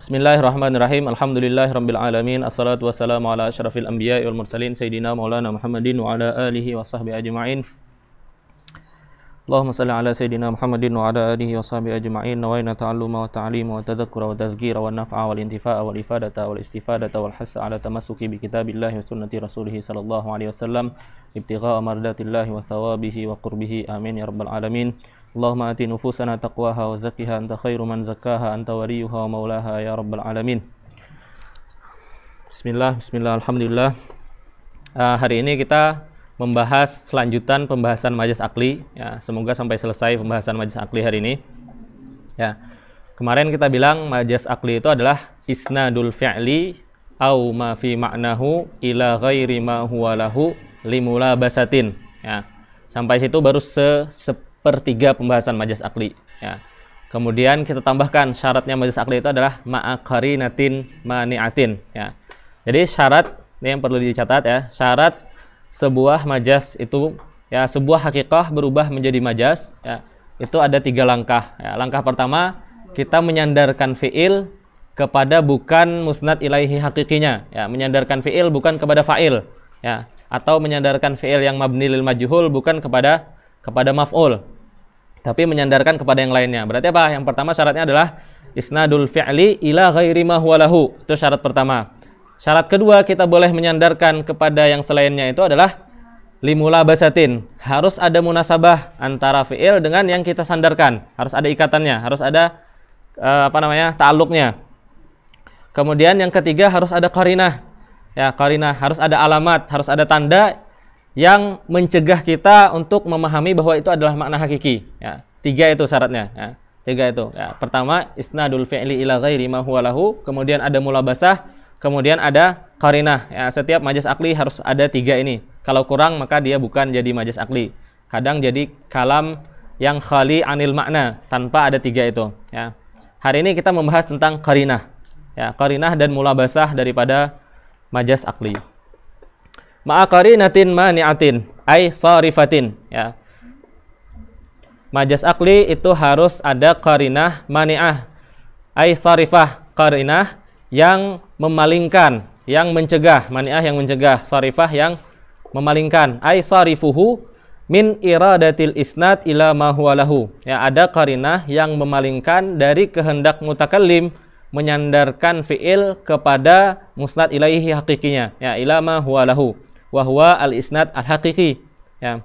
Bismillahirrahmanirrahim. Alhamdulillahirabbil alamin. Assalatu wassalamu ala asyrafil anbiya'i wal mursalin sayyidina Maulana Muhammadin wa ala alihi wa sahbihi ajma'in. Allahumma shalli ala sayyidina Muhammadin wa ala alihi wa sahbihi ajma'in. Nawaina ta'alluma wa ta'lima wa tadhakkura wa tadhkira wa naf'a wal intifa'a wal ifadata wal istifadata wal hassa ala tamassuki bi kitabillahi wa sunnati rasulih sallallahu alaihi wasallam ibtigha'a mardatillahi wa thawabihi wa qurbihi. Amin ya rabbal alamin. Allahumma ati nufusana taqwaha wa zakkiha anta khairu man zakkaha anta waliyuha wa maulaha ya rabbal alamin. Bismillah, alhamdulillah. Hari ini kita membahas selanjutan pembahasan majas akli ya, semoga sampai selesai pembahasan majas akli hari ini. Ya. Kemarin kita bilang majas akli itu adalah isnadul fi'li au ma fi ma'nahu ila ghairi ma huwa lahu limulabasatin ya. Sampai situ baru sepertiga pembahasan majas akli ya. Kemudian kita tambahkan syaratnya majas akli itu adalah ma'aqarinatin mani'atin ya. Jadi syarat ini yang perlu dicatat ya, syarat sebuah majas itu ya, sebuah hakikah berubah menjadi majas ya, itu ada 3 langkah ya. Langkah pertama, kita menyandarkan fi'il kepada bukan musnad ilaihi hakikinya ya, menyandarkan fi'il bukan kepada fa'il ya, atau menyandarkan fi'il yang mabni lil majhul bukan kepada maf'ul, tapi menyandarkan kepada yang lainnya. Berarti apa? Yang pertama syaratnya adalah isnadul fi'li ila ghairi ma huwa lahu. Itu syarat pertama. Syarat kedua, kita boleh menyandarkan kepada yang selainnya, itu adalah limulabasatin. Harus ada munasabah antara fi'il dengan yang kita sandarkan. Harus ada ikatannya, harus ada ta'alluqnya. Kemudian yang ketiga, harus ada qarinah. Ya, qarinah, harus ada alamat, harus ada tanda yang mencegah kita untuk memahami bahwa itu adalah makna hakiki ya. 3 itu syaratnya ya. 3 itu ya. Pertama, isnadul fi'li ila ghairi ma huwa lahu, kemudian ada mulabasah, kemudian ada qarinah ya. Setiap majas akli harus ada 3 ini. Kalau kurang maka dia bukan jadi majas akli. Kadang jadi kalam yang khali anil makna tanpa ada 3 itu ya. Hari ini kita membahas tentang qarinah ya, qarinah dan mulabasah daripada majas akli. Ma'aqarinatin mani'atin ay sarifatin ya. Majas akli itu harus ada qarinah mani'ah ay sarifah, qarinah yang memalingkan, yang mencegah, mani'ah yang mencegah, sarifah yang memalingkan, ay sarifuhu min iradatil isnad ila ma huwa lahu ya. Ada qarinah yang memalingkan dari kehendak mutakallim menyandarkan fi'il kepada musnad ilaihi hakikinya ya, ila ma huwa lahu wa huwa al-isnad al-haqiqi ya.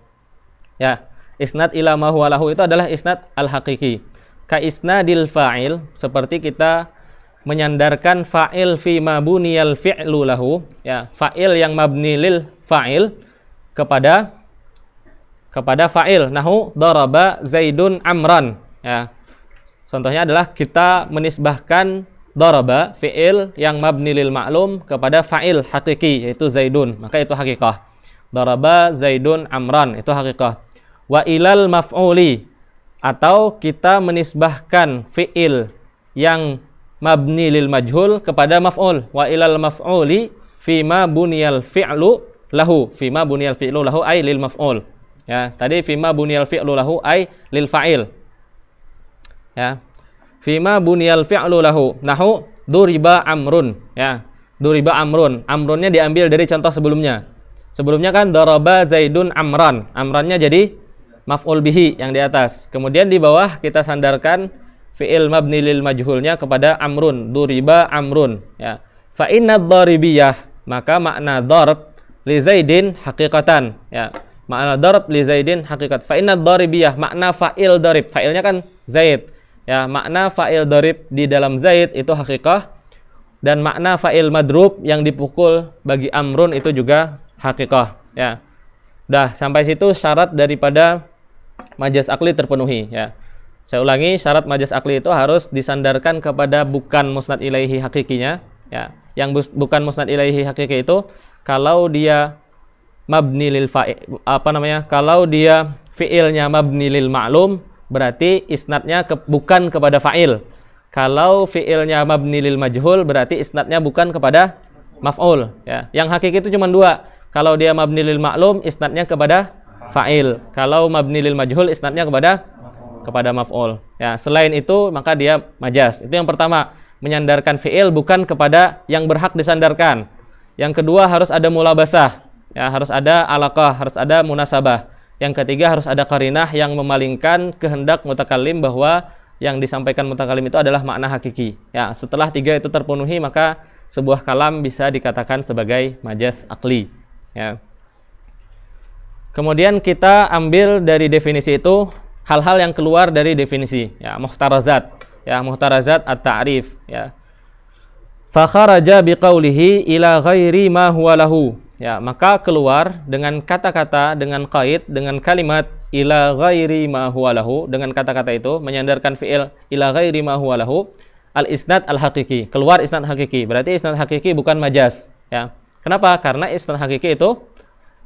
Ya, isnad ila ma huwa lahu itu adalah isnad al-haqiqi. Ka isnadil fa'il, seperti kita menyandarkan fa'il fi ma buniyal fi'lu lahu ya, fa'il yang mabni lil fa'il kepada fa'il. Nahu daraba Zaidun Amran ya. Contohnya adalah kita menisbahkan daraba, fi'il yang mabni lil ma'lum kepada fa'il hakiki yaitu Zaidun, maka itu hakikah. Daraba Zaidun Amran, itu hakikah. Wa ilal maf'uli, atau kita menisbahkan fi'il yang mabni lil majhul kepada maf'ul. Wa ilal maf'uli fima buniyal fi'lu lahu, fima buniyal fi'lu lahu ay lil maf'ul ya. Tadi fima buniyal fi'lu lahu ay lil fa'il ya. Fima buniyal fi'lu lahu, nahu duriba amrun ya. Duriba amrun, amrunnya diambil dari contoh sebelumnya. Sebelumnya kan daraba Zaidun Amran, amrannya jadi maf'ul bihi yang di atas. Kemudian di bawah kita sandarkan fi'il mabni lil majhulnya kepada amrun, duriba amrun ya. Fa inna dharibiyah, maka makna darb li Zaidin haqiqatan ya. Makna darb li Zaidin haqiqat. Fa inna dharibiyah, makna fa'il darib, fa'ilnya kan Zaid ya, makna fa'il darib di dalam Zaid itu hakikah, dan makna fa'il madrub yang dipukul bagi amrun itu juga hakikah ya. Dah sampai situ syarat daripada majas akli terpenuhi ya. Saya ulangi, syarat majas akli itu harus disandarkan kepada bukan musnad ilaihi hakikinya ya. Yang bukan musnad ilaihi hakiki itu kalau dia mabni lil fa'il, kalau dia fi'ilnya mabni lil ma'lum, berarti isnadnya bukan kepada fa'il. Kalau fi'ilnya mabni lil majhul, berarti isnadnya bukan kepada maf'ul ya. Yang hakiki itu cuma 2. Kalau dia mabni lil ma'lum, isnadnya kepada fa'il. Kalau mabni lil majhul, isnadnya kepada maf'ul ya. Selain itu maka dia majas. Itu yang pertama, menyandarkan fi'il bukan kepada yang berhak disandarkan. Yang kedua harus ada mulabasah, ya, harus ada alaqah, harus ada munasabah. Yang ketiga harus ada qarinah yang memalingkan kehendak mutakallim bahwa yang disampaikan mutakallim itu adalah makna hakiki. Ya, setelah tiga itu terpenuhi maka sebuah kalam bisa dikatakan sebagai majaz akli. Ya. Kemudian kita ambil dari definisi itu hal-hal yang keluar dari definisi, ya, muhtarazat, ya, muhtarazat at-ta'rif, ya. Fa kharaja biqaulihi ila ghairi ma huwa lahu. Ya, maka keluar dengan kata-kata, dengan qaid, dengan kalimat ila ghairi ma huwa lahu, dengan kata-kata itu menyandarkan fi'il ila ghairi ma huwa lahu, al-isnad al-haqiqi. Keluar isnad hakiki. Berarti isnad hakiki bukan majaz, ya. Kenapa? Karena isnad hakiki itu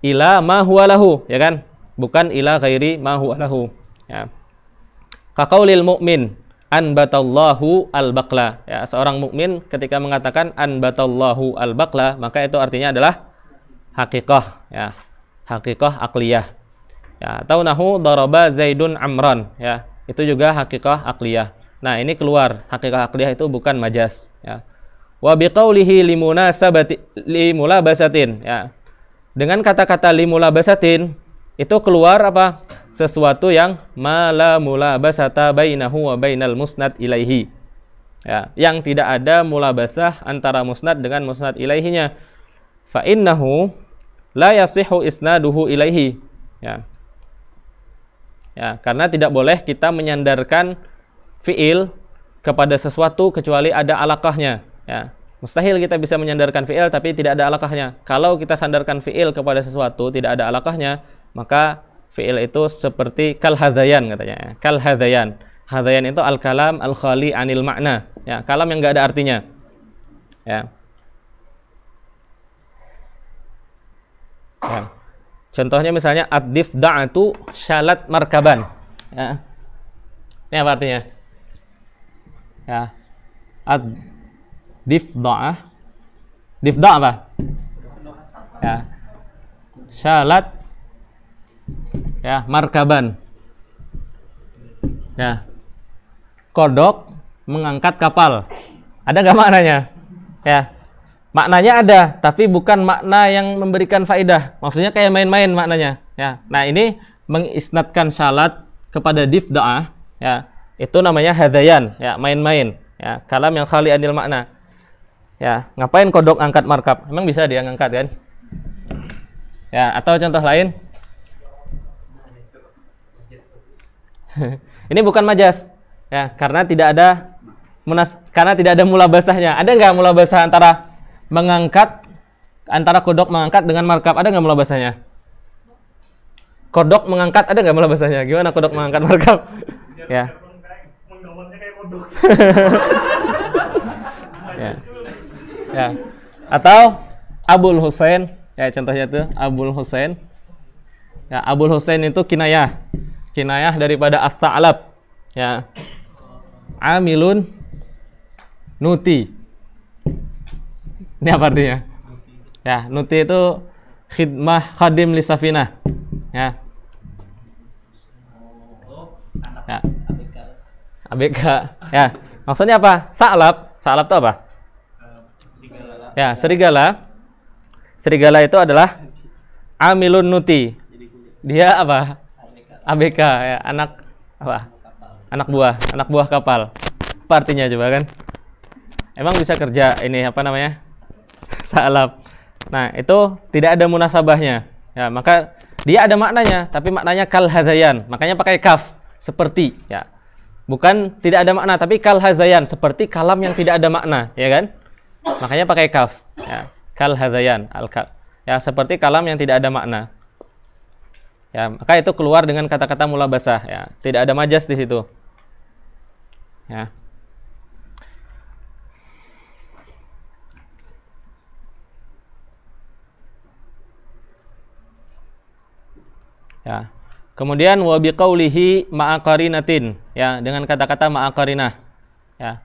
ila ma huwa lahu, ya kan? Bukan ila ghairi ma huwa lahu, ya. Ka qaulil mu'min anbatallahu al-baqla, ya, seorang mukmin ketika mengatakan anbatallahu al-baqla maka itu artinya adalah haqiqah, ya, haqiqah akliyah, ya. Atau nahu daraba zaidun amran, ya, itu juga haqiqah akliyah. Nah, ini keluar haqiqah akliyah itu bukan majaz, ya. Wa biqaulihi limulabasatin, ya, dengan kata-kata limulabasatin itu keluar apa? Sesuatu yang mala mulabasata bainahu wa bainal musnad ilaihi, ya, yang tidak ada mulabasah antara musnad dengan musnad ilaihinya. Fa innahu la yasihhu isnaduhu ilaihi, ya. Ya, karena tidak boleh kita menyandarkan fiil kepada sesuatu kecuali ada alaqahnya, ya. Mustahil kita bisa menyandarkan fiil tapi tidak ada alaqahnya. Kalau kita sandarkan fiil kepada sesuatu tidak ada alaqahnya, maka fi'il itu seperti kal hadzayan katanya. Kal hadzayan. Hadzayan itu al-kalam al-khali anil makna. Ya, kalam yang enggak ada artinya. Ya. Ya. Contohnya misalnya ad-difda'atu syalat markaban. Ya. Ini apa artinya? Ya. Ad-difda'ah. Difda' apa? Ya. Syalat, ya, markaban, ya, kodok mengangkat kapal. Ada nggak maknanya? Ya, maknanya ada, tapi bukan makna yang memberikan faedah. Maksudnya kayak main-main maknanya. Ya, nah ini mengisnadkan syalat kepada difda'ah, ya, itu namanya hadayan, ya, main-main, ya, kalam yang khali anil makna. Ya, ngapain kodok angkat markab? Emang bisa dia ngangkat kan? Ya, atau contoh lain? Ini bukan majaz, ya, karena tidak ada mulabasahnya. Ada nggak mulabasah antara kodok mengangkat dengan markab? Ada nggak mulabasahnya? Kodok mengangkat ada nggak mulabasahnya? Gimana kodok mengangkat markab? Ya. Ya. Ya. Atau Abul Husain, ya, contohnya tuh Abul Husain. Ya, Abul Husain itu kinayah daripada as-sa'lab, ya, amilun nuti. Ini apa artinya? Ya, nuti itu khidmah khadim li safinah, ya. Ya. ABK. Ya, maksudnya apa? Sa'lab itu apa? Ya, serigala. Serigala itu adalah amilun nuti. Dia apa? ABK, ya, anak apa? Anak buah kapal. Apa artinya coba kan? Emang bisa kerja ini apa namanya? Sa'lab. Nah, itu tidak ada munasabahnya. Ya, maka dia ada maknanya, tapi maknanya kal hadzayan. Makanya pakai kaf, seperti, ya. Bukan tidak ada makna, tapi kal hadzayan, seperti kalam yang tidak ada makna, ya kan? Makanya pakai kaf, ya. Kal hadzayan, ya, seperti kalam yang tidak ada makna. Ya, maka itu keluar dengan kata-kata mulabasah, ya. Tidak ada majaz di situ. Ya. Ya. Kemudian wa biqaulihi ma'a qarinatin, ya, dengan kata-kata ma'a qarinah. Ya.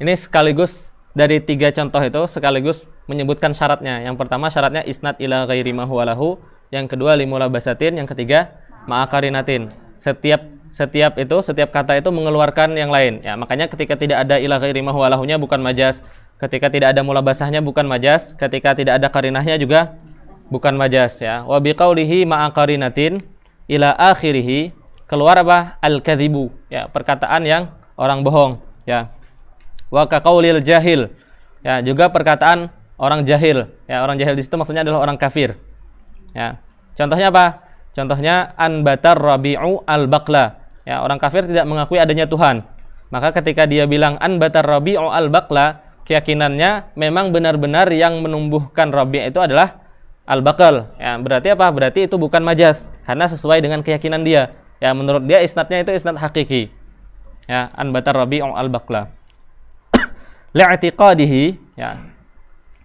Ini sekaligus dari 3 contoh itu sekaligus menyebutkan syaratnya. Yang pertama syaratnya isnad ila ghairi ma huwa lahu, yang kedua limulabasatin, yang ketiga ma'a qarinatin. Setiap setiap kata itu mengeluarkan yang lain. Ya, makanya ketika tidak ada ila ghairi ma huwa lahunya bukan majaz, ketika tidak ada mulabasahnya bukan majaz, ketika tidak ada qarinahnya juga bukan majaz ya. Wa biqaulihi ma'a qarinatin ila akhirih, keluar apa? Al-kadzibu, ya, perkataan yang orang bohong, ya. Wa kaqaulil jahil, ya, juga perkataan orang jahil. Ya, orang jahil di situ maksudnya adalah orang kafir. Ya. Contohnya apa? Contohnya anbatar rabi'u al-baqla. Ya, orang kafir tidak mengakui adanya Tuhan. Maka ketika dia bilang anbatar rabi'u al-baqla, keyakinannya memang benar-benar yang menumbuhkan rabi' itu adalah al-baqal. Ya, berarti apa? Berarti itu bukan majaz karena sesuai dengan keyakinan dia. Ya, menurut dia isnadnya itu isnad hakiki. Ya, anbatar rabi'u al-baqla. Li'tiqadihi, ya.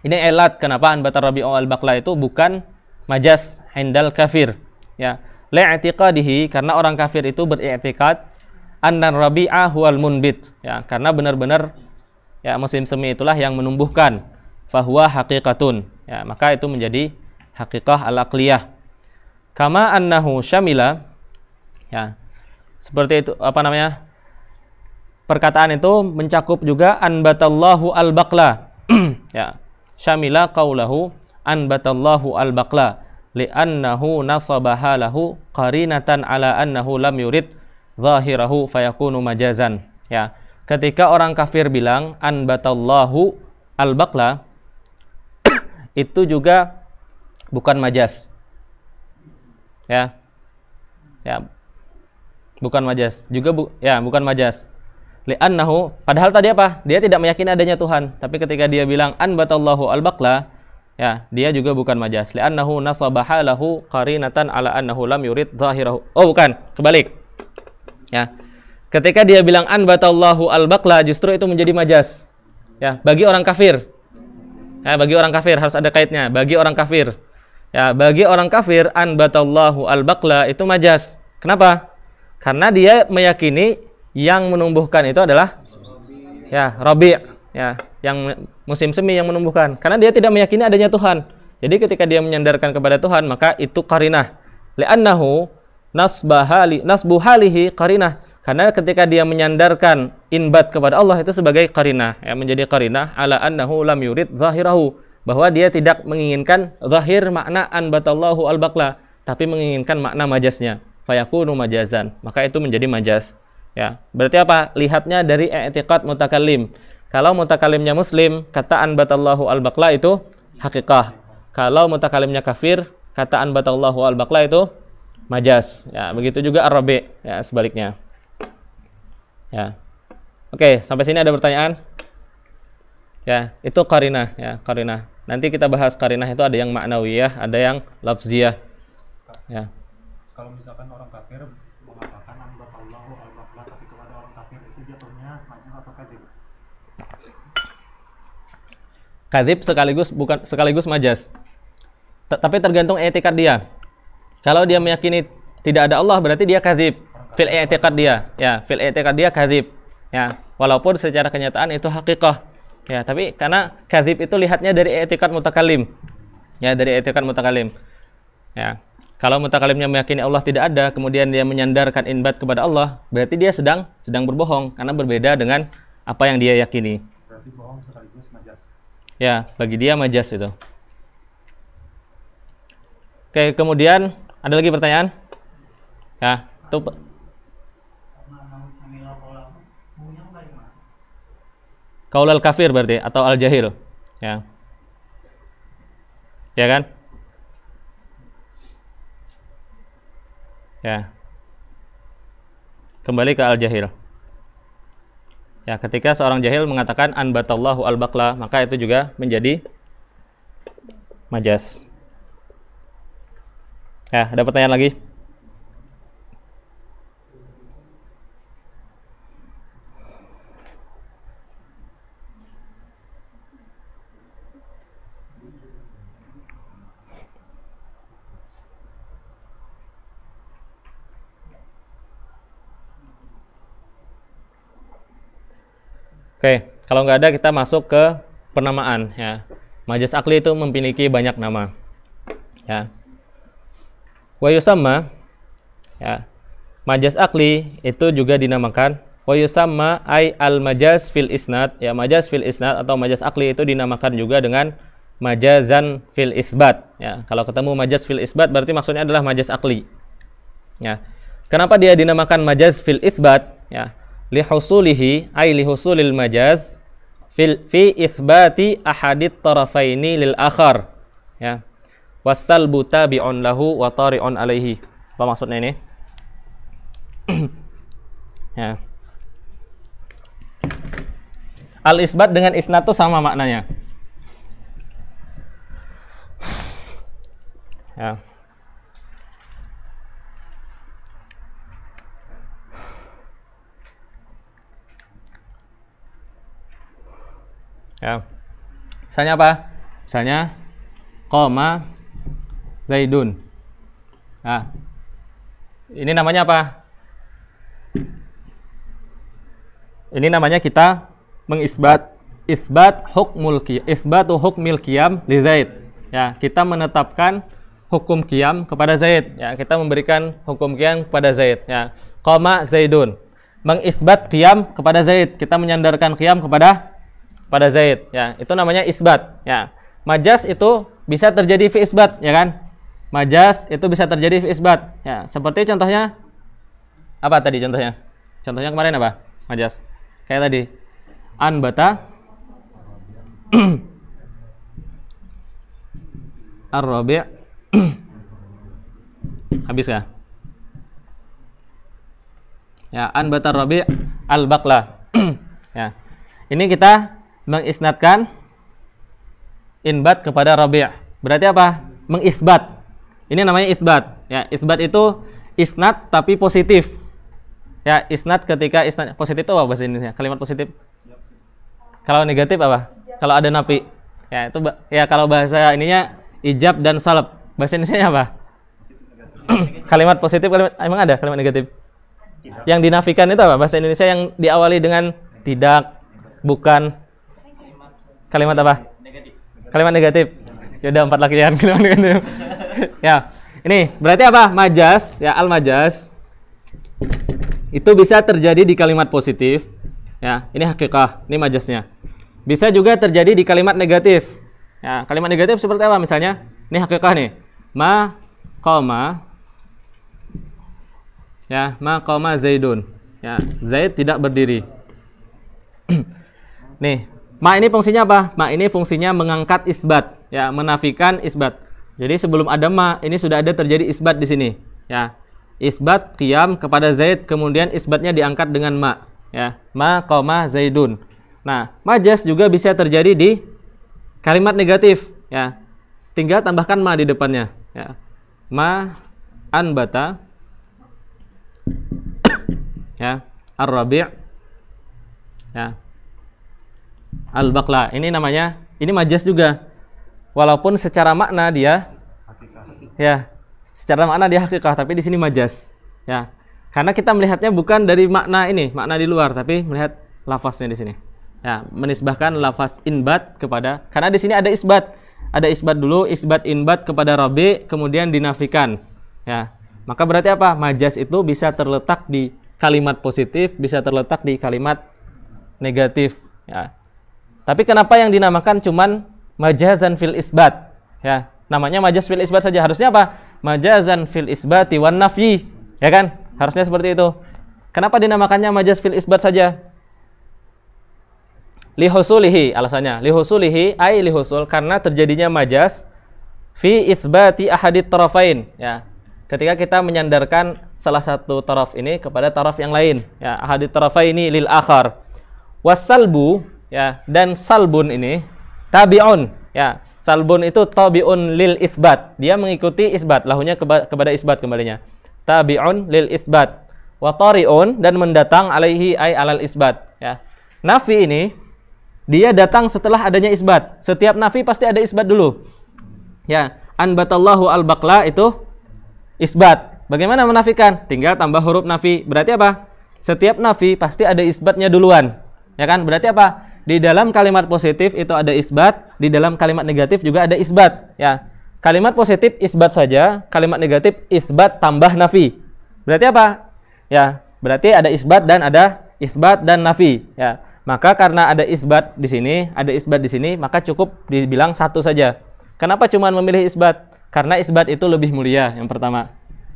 Ini elat kenapa anbatar rabi'u al-baqla itu bukan majaz indal kafir. Ya, li'tiqadihi, karena orang kafir itu beriktikad anna rabi'a huwal munbit, ya, karena benar-benar ya musim semi itulah yang menumbuhkan, fahuwa haqiqatun, ya, maka itu menjadi haqiqah al-aqliyah. Kama annahu syamila, ya, seperti itu apa namanya, perkataan itu mencakup juga anbatallahu al-baqla. Ya, syamila qaulahu anbatallahu al-baqla li'annahu nasabaha lahu qarinatan ala annahu lam yurid zahirahu fayakunu majazan. Ya, ketika orang kafir bilang anbatallahu al-baqla itu juga bukan majaz. Ya. Ya. Bukan majaz. Juga bukan majaz. Li'annahu, padahal tadi apa? Dia tidak meyakini adanya Tuhan, tapi ketika dia bilang anbatallahu al-baqla, ya, dia juga bukan majaz. Li'annahu nasabaha lahu qarinatan ala annahu lam yurid zahirahu. Oh, bukan, kebalik. Ya. Ketika dia bilang anbatallahu al-baqla, justru itu menjadi majaz. Ya, bagi orang kafir. Ya, bagi orang kafir harus ada kaitnya. Bagi orang kafir. Ya, bagi orang kafir anbatallahu al-baqla itu majaz. Kenapa? Karena dia meyakini yang menumbuhkan itu adalah ya rabi', ya, yang musim semi yang menumbuhkan. Karena dia tidak meyakini adanya Tuhan. Jadi ketika dia menyandarkan kepada Tuhan, maka itu qarinah. Li'annahu nasbuhalihi qarinah. Karena ketika dia menyandarkan inbat kepada Allah itu sebagai qarinah, ya, menjadi qarinah ala annahu lam yurid zahirahu, bahwa dia tidak menginginkan zahir makna anbatallahu al-baqla, tapi menginginkan makna majaznya. Fayakunu majazan. Maka itu menjadi majaz. Ya, berarti apa? Lihatnya dari i'tiqad mutakallim. Kalau mutakallimnya muslim, kata anbatallahu al-baqla itu hakikah. Kalau mutakallimnya kafir, kata anbatallahu al-baqla itu majaz. Ya, begitu juga ar-rabi', ya, sebaliknya. Ya. Oke, sampai sini ada pertanyaan? Ya, itu qarinah, ya, qarinah. Nanti kita bahas qarinah itu ada yang ma'nawiyah, ada yang lafziyah. Ya. Kalau misalkan orang kafir mengatakan anbatallahu al-baqla, tapi kepada orang kafir itu jatuhnya majaz atau kadzib? Kadzib sekaligus majaz. Tapi tergantung etikad dia. Kalau dia meyakini tidak ada Allah, berarti dia kadzib. Fil i'tiqad dia, ya, fil i'tiqad dia kadzib. Ya, walaupun secara kenyataan itu hakikah. Ya, tapi karena kadzib itu lihatnya dari i'tiqad mutakallim. Ya, dari i'tiqad mutakallim. Ya. Kalau mutakallimnya meyakini Allah tidak ada, kemudian dia menyandarkan inbat kepada Allah, berarti dia sedang berbohong karena berbeda dengan apa yang dia yakini. Berarti bohong sekaligus majaz. Ya, bagi dia majaz itu. Oke, kemudian ada lagi pertanyaan? Ya, itu qaulal kafir berarti atau al-jahil. Ya. Ya kan? Ya. Kembali ke al-jahil. Ya, ketika seorang jahil mengatakan anbatallahu al-baqla, maka itu juga menjadi majaz. Ya, ada pertanyaan lagi? Oke, kalau nggak ada kita masuk ke penamaan, ya. Majaz akli itu memiliki banyak nama. Ya. Wa yusamma, ya. majaz akli itu juga dinamakan wa yusamma ay al majaz fil isnad. Ya, majaz fil isnad atau majaz akli itu dinamakan juga dengan majazan fil isbat. Ya, kalau ketemu majaz fil isbat berarti maksudnya adalah majaz akli. Ya. Kenapa dia dinamakan majaz fil isbat? Ya, li husulihi ay li husulil majaz fi isbati ahadit tarafaini lil akhar. Ya. Wasalbu tabi'un lahu wa tari'un alaihi. Apa maksudnya ini? Ya. Al-isbat dengan isnad itu sama maknanya. Ya. Ya. Misalnya apa? Misalnya qoma Zaidun. Nah, ini namanya apa? Ini namanya kita mengisbat isbatu hukmil qiyam li Zaid. Ya, kita menetapkan hukum qiyam kepada Zaid. Ya, kita memberikan hukum qiyam kepada Zaid. Ya, qoma Zaidun. Mengisbat qiyam kepada Zaid. Kita menyandarkan qiyam kepada Zaid. Ya, itu namanya isbat. Ya. Majaz itu bisa terjadi fi isbat, ya kan? Majaz itu bisa terjadi fi isbat. Ya, seperti contohnya apa tadi contohnya? Contohnya kemarin apa? Majaz. Kayak tadi. Anbata Ar-Rabi' habis kah? Ya, anbata Ar-Rabi' Al-Baqla. Ya. Ini kita mengisnadkan inbat kepada Rabi'. Berarti apa? Mengisbat. Ini namanya isbat. Ya, isbat itu isnad tapi positif. Ya, isnad ketika isnad positif itu apa bahasa Indonesia? Kalimat positif. Kalau negatif apa? Kalau ada nafi. Ya, itu ya kalau bahasa ininya ijab dan salab. Bahasa Indonesianya apa? Kalimat positif, emang ada kalimat negatif? Yang dinafikan itu apa? Bahasa Indonesia yang diawali dengan tidak, bukan. Kalimat apa? Kalimat negatif. Ya udah 4 lagi ya kalimat negatif. Ya. Ini berarti apa? Majaz, ya al-majaz. Itu bisa terjadi di kalimat positif. Ya, ini hakikah, ini majaznya. Bisa juga terjadi di kalimat negatif. Ya, kalimat negatif seperti apa misalnya? Ini hakikah nih. Ma qama. Ya, ma qama Zaidun. Ya, Zaid tidak berdiri. Nih, ma ini fungsinya apa? Ma ini fungsinya mengangkat isbat, ya, menafikan isbat. Jadi sebelum ada ma, ini sudah ada terjadi isbat di sini, ya. Isbat qiyam kepada Zaid, kemudian isbatnya diangkat dengan ma, ya. Ma qama Zaidun. Nah, majaz juga bisa terjadi di kalimat negatif, ya. Tinggal tambahkan ma di depannya, ya. Ma anbata ya, Ar-Rabi', ya, Al-Baqla. Ini namanya, ini majaz juga. Walaupun secara makna dia ya, secara makna dia hakikah, tapi di sini majaz. Ya. Karena kita melihatnya bukan dari makna ini, makna di luar, tapi melihat lafaznya di sini. Ya, menisbahkan lafaz inbat kepada, karena di sini ada isbat. Ada isbat dulu, isbat inbat kepada Rabi, kemudian dinafikan. Ya. Maka berarti apa? Majaz itu bisa terletak di kalimat positif, bisa terletak di kalimat negatif, ya. Tapi kenapa yang dinamakan cuman majazan fil isbat? Ya, namanya majaz fil isbat saja. Harusnya apa? Majazan fil isbati wan nafyi, ya kan? Harusnya seperti itu. Kenapa dinamakannya majaz fil isbat saja? Lihusulihi, alasannya. Lihusulihi ay lihusul, karena terjadinya majaz fi isbati ahadit tarafain, ya. Ketika kita menyandarkan salah satu taraf ini kepada taraf yang lain, ya, ahadit tarafaini lil akhar. Wasalbu, ya, dan salbun ini tabi'un, ya. Salbun itu tabi'un lil isbat. Dia mengikuti isbat, lahunya kepada isbat kembalinya. Tabi'un lil isbat. Wa tari'un, dan mendatang alaihi ay alal isbat, ya. Nafi ini dia datang setelah adanya isbat. Setiap nafi pasti ada isbat dulu. Ya, anbatallahu al-baqla itu isbat. Bagaimana menafikan? Tinggal tambah huruf nafi. Berarti apa? Setiap nafi pasti ada isbatnya duluan. Ya kan? Berarti apa? Di dalam kalimat positif itu ada isbat, di dalam kalimat negatif juga ada isbat, ya. Kalimat positif isbat saja, kalimat negatif isbat tambah nafi. Berarti apa? ya berarti ada isbat dan nafi, ya. Maka karena ada isbat di sini, ada isbat di sini, maka cukup dibilang satu saja. Kenapa cuma memilih isbat? Karena isbat itu lebih mulia, yang pertama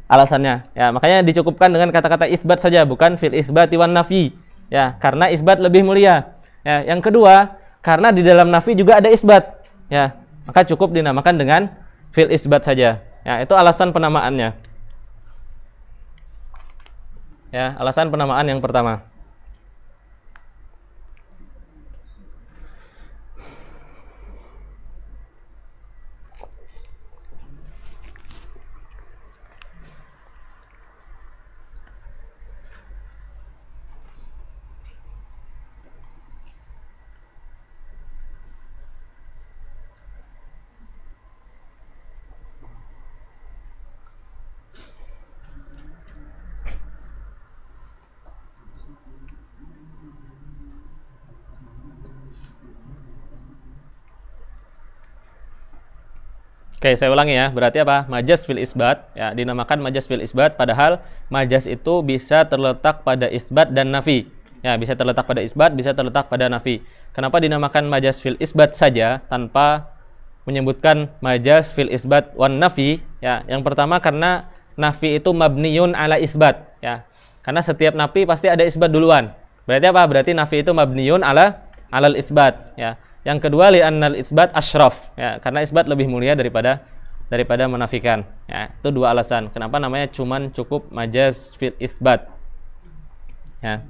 alasannya, ya. Makanya dicukupkan dengan kata-kata isbat saja, bukan fil isbati wan nafi, ya. Karena isbat lebih mulia, ya. Yang kedua, karena di dalam nafi juga ada isbat, ya. Maka cukup dinamakan dengan fil isbat saja, ya. Itu alasan penamaannya, ya. Alasan penamaan yang pertama. Oke, saya ulangi ya. Berarti apa? Majaz fil isbat, ya, dinamakan majaz fil isbat, padahal majaz itu bisa terletak pada isbat dan nafi. Ya, bisa terletak pada isbat, bisa terletak pada nafi. Kenapa dinamakan majaz fil isbat saja tanpa menyebutkan majaz fil isbat wan nafi? Ya, yang pertama karena nafi itu mabniyun ala isbat, ya. Karena setiap nafi pasti ada isbat duluan. Berarti apa? Berarti nafi itu mabniyun alal isbat, ya. Yang kedua li'annal isbat asyraf, ya, karena isbat lebih mulia daripada menafikan, ya. Itu dua alasan kenapa namanya cuman cukup majaz fil isbat, ya.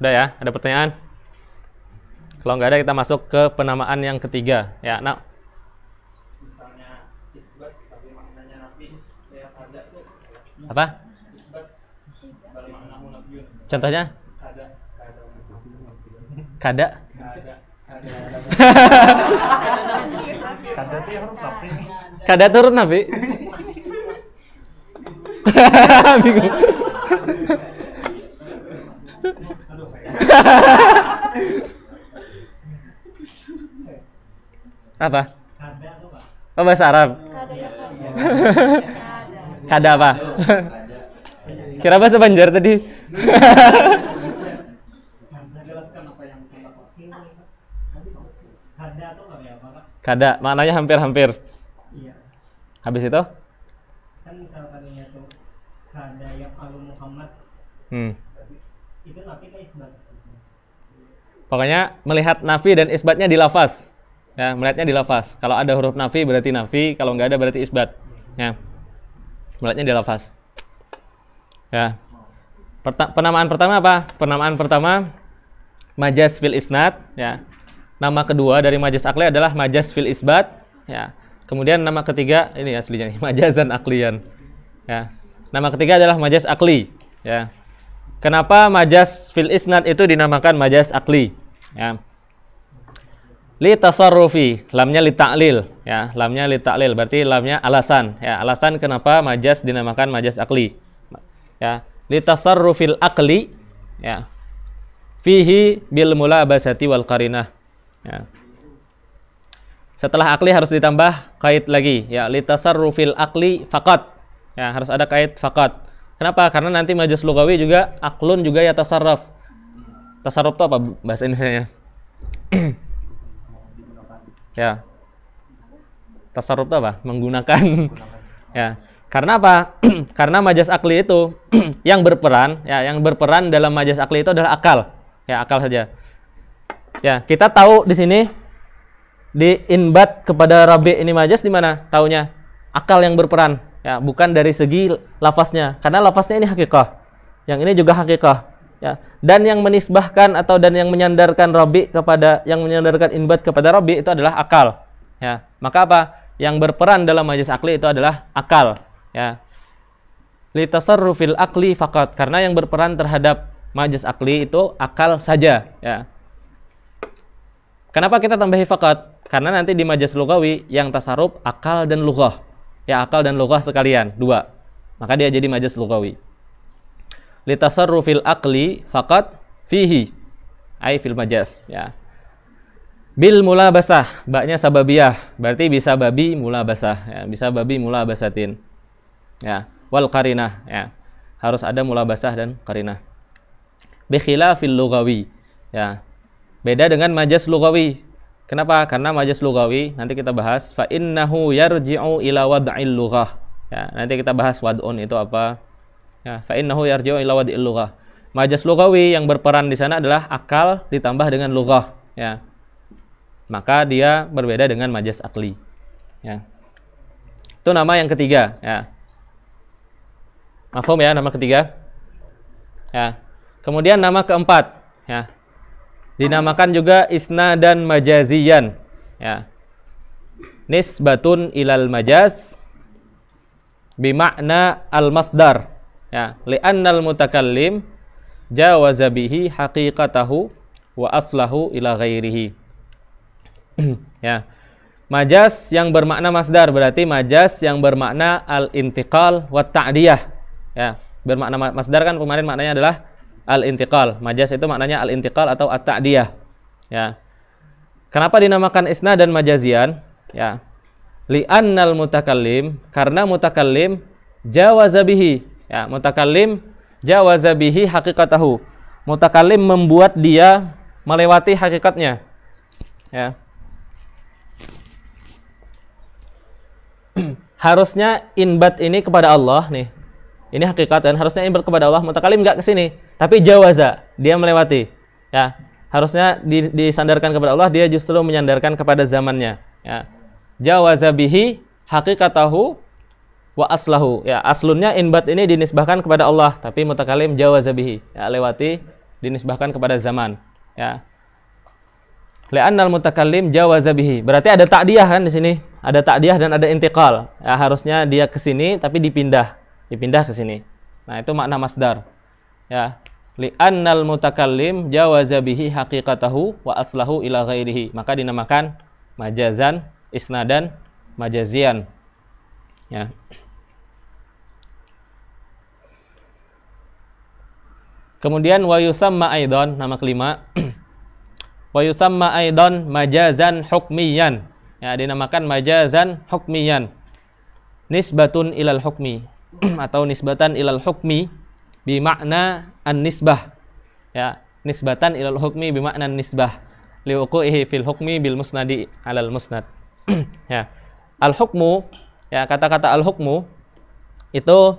Udah ya, ada pertanyaan? Kalau nggak ada kita masuk ke penamaan yang ketiga, ya. Nah, Misalnya isbat tapi maknanya nafi, kayak kada tuh. apa? Isbat bal maknahu nafiyun. Contohnya? Kada. Kada? Kada tuh huruf nafi. Kada turun nafi? Bingung. Apa? Oh, bahasa Arab. Kada apa? Kira bahasa Banjar tadi. Jelaskan apa yang kada tuh kayak apa, Kak? Kada, maknanya hampir-hampir. Iya. Habis itu? Kan misalkan ya tuh kada yang alu Muhammad. Itu nafi kan isbat. Pokoknya melihat nafi dan isbatnya di lafaz. Ya, melihatnya di lafaz. Kalau ada huruf nafi berarti nafi, kalau nggak ada berarti isbat. Ya. Melihatnya di lafaz. Ya. Penamaan pertama apa? Penamaan pertama majaz fil isnad, ya. Nama kedua dari majaz akli adalah majaz fil isbat, ya. Kemudian nama ketiga ini aslinya nih, majazan aklian. Ya. Nama ketiga adalah majaz akli, ya. Kenapa majaz fil isnad itu dinamakan majaz akli? Ya. Li tasarrufi, lamnya li ta'lil, ya. Lamnya li ta'lil, berarti lamnya alasan, ya. Alasan kenapa majaz dinamakan majaz akli. Ya. Li tasarrufil akli, ya. Fihi bil mulabasati wal qarinah. Ya. Setelah akli harus ditambah kait lagi, ya. Li tasarrufil akli faqat. Ya, harus ada kait faqat. Kenapa? Karena nanti majaz lugawi juga aklun juga ya tasarruf. Tasarruf itu apa bahasa Indonesianya? Ya. Tasarruf itu apa? Menggunakan. Ya. Karena apa? Karena majaz akli itu yang berperan, ya, yang berperan dalam majaz akli itu adalah akal. Ya, akal saja. Ya, kita tahu di sini di inbat kepada rabi ini majaz di mana? Taunya akal yang berperan. Ya, bukan dari segi lafaznya, karena lafaznya ini hakikah, yang ini juga hakikah, ya. Dan yang menisbahkan atau dan yang menyandarkan rabi kepada, yang menyandarkan inbat kepada rabi itu adalah akal, ya. Maka apa? Yang berperan dalam majaz akli itu adalah akal, ya. litasarrufil akli faqat, karena yang berperan terhadap majaz akli itu akal saja, ya. Kenapa kita tambahi faqat? Karena nanti di majaz lugawi yang tasarruf akal dan lughah. Ya, akal dan lughah sekalian, dua. Maka dia jadi majaz lugawi. Litasarrufil akli faqat fihi, ai fil majaz, ya. Bil mulabasah, baknya sababiyah, berarti bisa babi mulabasah, ya, bisa babi mulabasatin. Ya, wal qarinah, ya. Harus ada mulabasah dan qarinah. Bi khilafil lugawi, ya. Beda dengan majaz lugawi. Kenapa? Karena majaz lugawi nanti kita bahas fa innahu yarji'u ila wad'il lughah. Ya, nanti kita bahas wad'un itu apa. Ya, fa innahu yarji'u ila wad'il lughah. Majaz lugawi yang berperan di sana adalah akal ditambah dengan lughah, ya. Maka dia berbeda dengan majaz akli, ya. Itu nama yang ketiga, ya. Mafhum ya, nama ketiga? Ya. Kemudian nama keempat, ya. Dinamakan juga isnadan majaziyan, ya. Nisbatun ilal majaz bimakna al-masdar, ya. Li'annal mutakallim jawaza bihi haqiqatahu wa aslahu ila ghairihi. Ya. Majaz yang bermakna masdar berarti majaz yang bermakna al-intiqal wa ta'diyah, ya. Bermakna masdar kan kemarin maknanya adalah al-intiqal. Majaz itu maknanya al-intiqal atau at-ta'diyah, ya. Kenapa dinamakan isnad dan majazian? Ya. Li'annal mutakallim, karena mutakallim jawaza bihi, ya, mutakallim jawaza bihi haqiqatahu. Mutakallim membuat dia melewati hakikatnya, ya. Harusnya inbat ini kepada Allah nih. Ini hakikat dan harusnya inbat kepada Allah. Mutakallim enggak ke sini, tapi jawaza, dia melewati. Ya, harusnya disandarkan kepada Allah, dia justru menyandarkan kepada zamannya, ya. Jawaza bihi haqiqatahu wa aslahu. Ya, aslunnya inbat ini dinisbahkan kepada Allah, tapi mutakallim jawaza bihi, ya, lewati, dinisbahkan kepada zaman, ya. Li'annal mutakallim jawaza bihi. Berarti ada ta'diyah kan di sini. Ada ta'diyah dan ada intiqal. Ya, harusnya dia ke sini tapi dipindah ke sini. Nah, itu makna masdar. Ya. Li'annal mutakallim jawaza bihi haqiqatahu wa aslahu ila ghairihi. Maka dinamakan majazan, isnadan, majazian. Ya. Kemudian wa yusamma aidan, nama kelima. Wa yusamma aidan majazan hukmiyan. Ya, dinamakan majazan hukmiyan. Nisbatun ilal hukmi atau nisbatan ilal hukmi bimakna an-nisbah. Ya, nisbatan ilal hukmi bimakna an-nisbah liwuqu'ihi fil hukmi bil musnadi alal musnad. Ya. Al-hukmu, ya, kata-kata al-hukmu itu